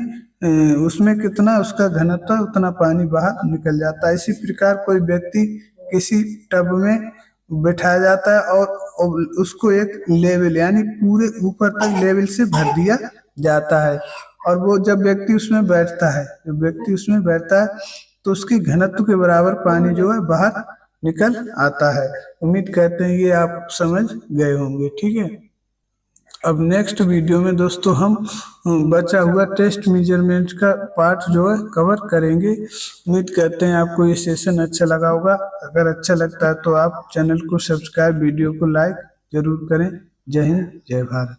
उसमें कितना उसका घनत्व उतना पानी बाहर निकल जाता है। इसी प्रकार कोई व्यक्ति किसी टब में बैठाया जाता है और उसको एक लेवल यानी पूरे ऊपर तक लेवल से भर दिया जाता है, और वो जब व्यक्ति उसमें बैठता है तो उसकी घनत्व के बराबर पानी जो है बाहर निकल आता है। उम्मीद करते हैं ये आप समझ गए होंगे। ठीक है, अब नेक्स्ट वीडियो में दोस्तों हम बचा हुआ टेस्ट मेजरमेंट का पार्ट जो है कवर करेंगे। उम्मीद करते हैं आपको ये सेशन अच्छा लगा होगा। अगर अच्छा लगता है तो आप चैनल को सब्सक्राइब, वीडियो को लाइक जरूर करें। जय हिंद, जय भारत।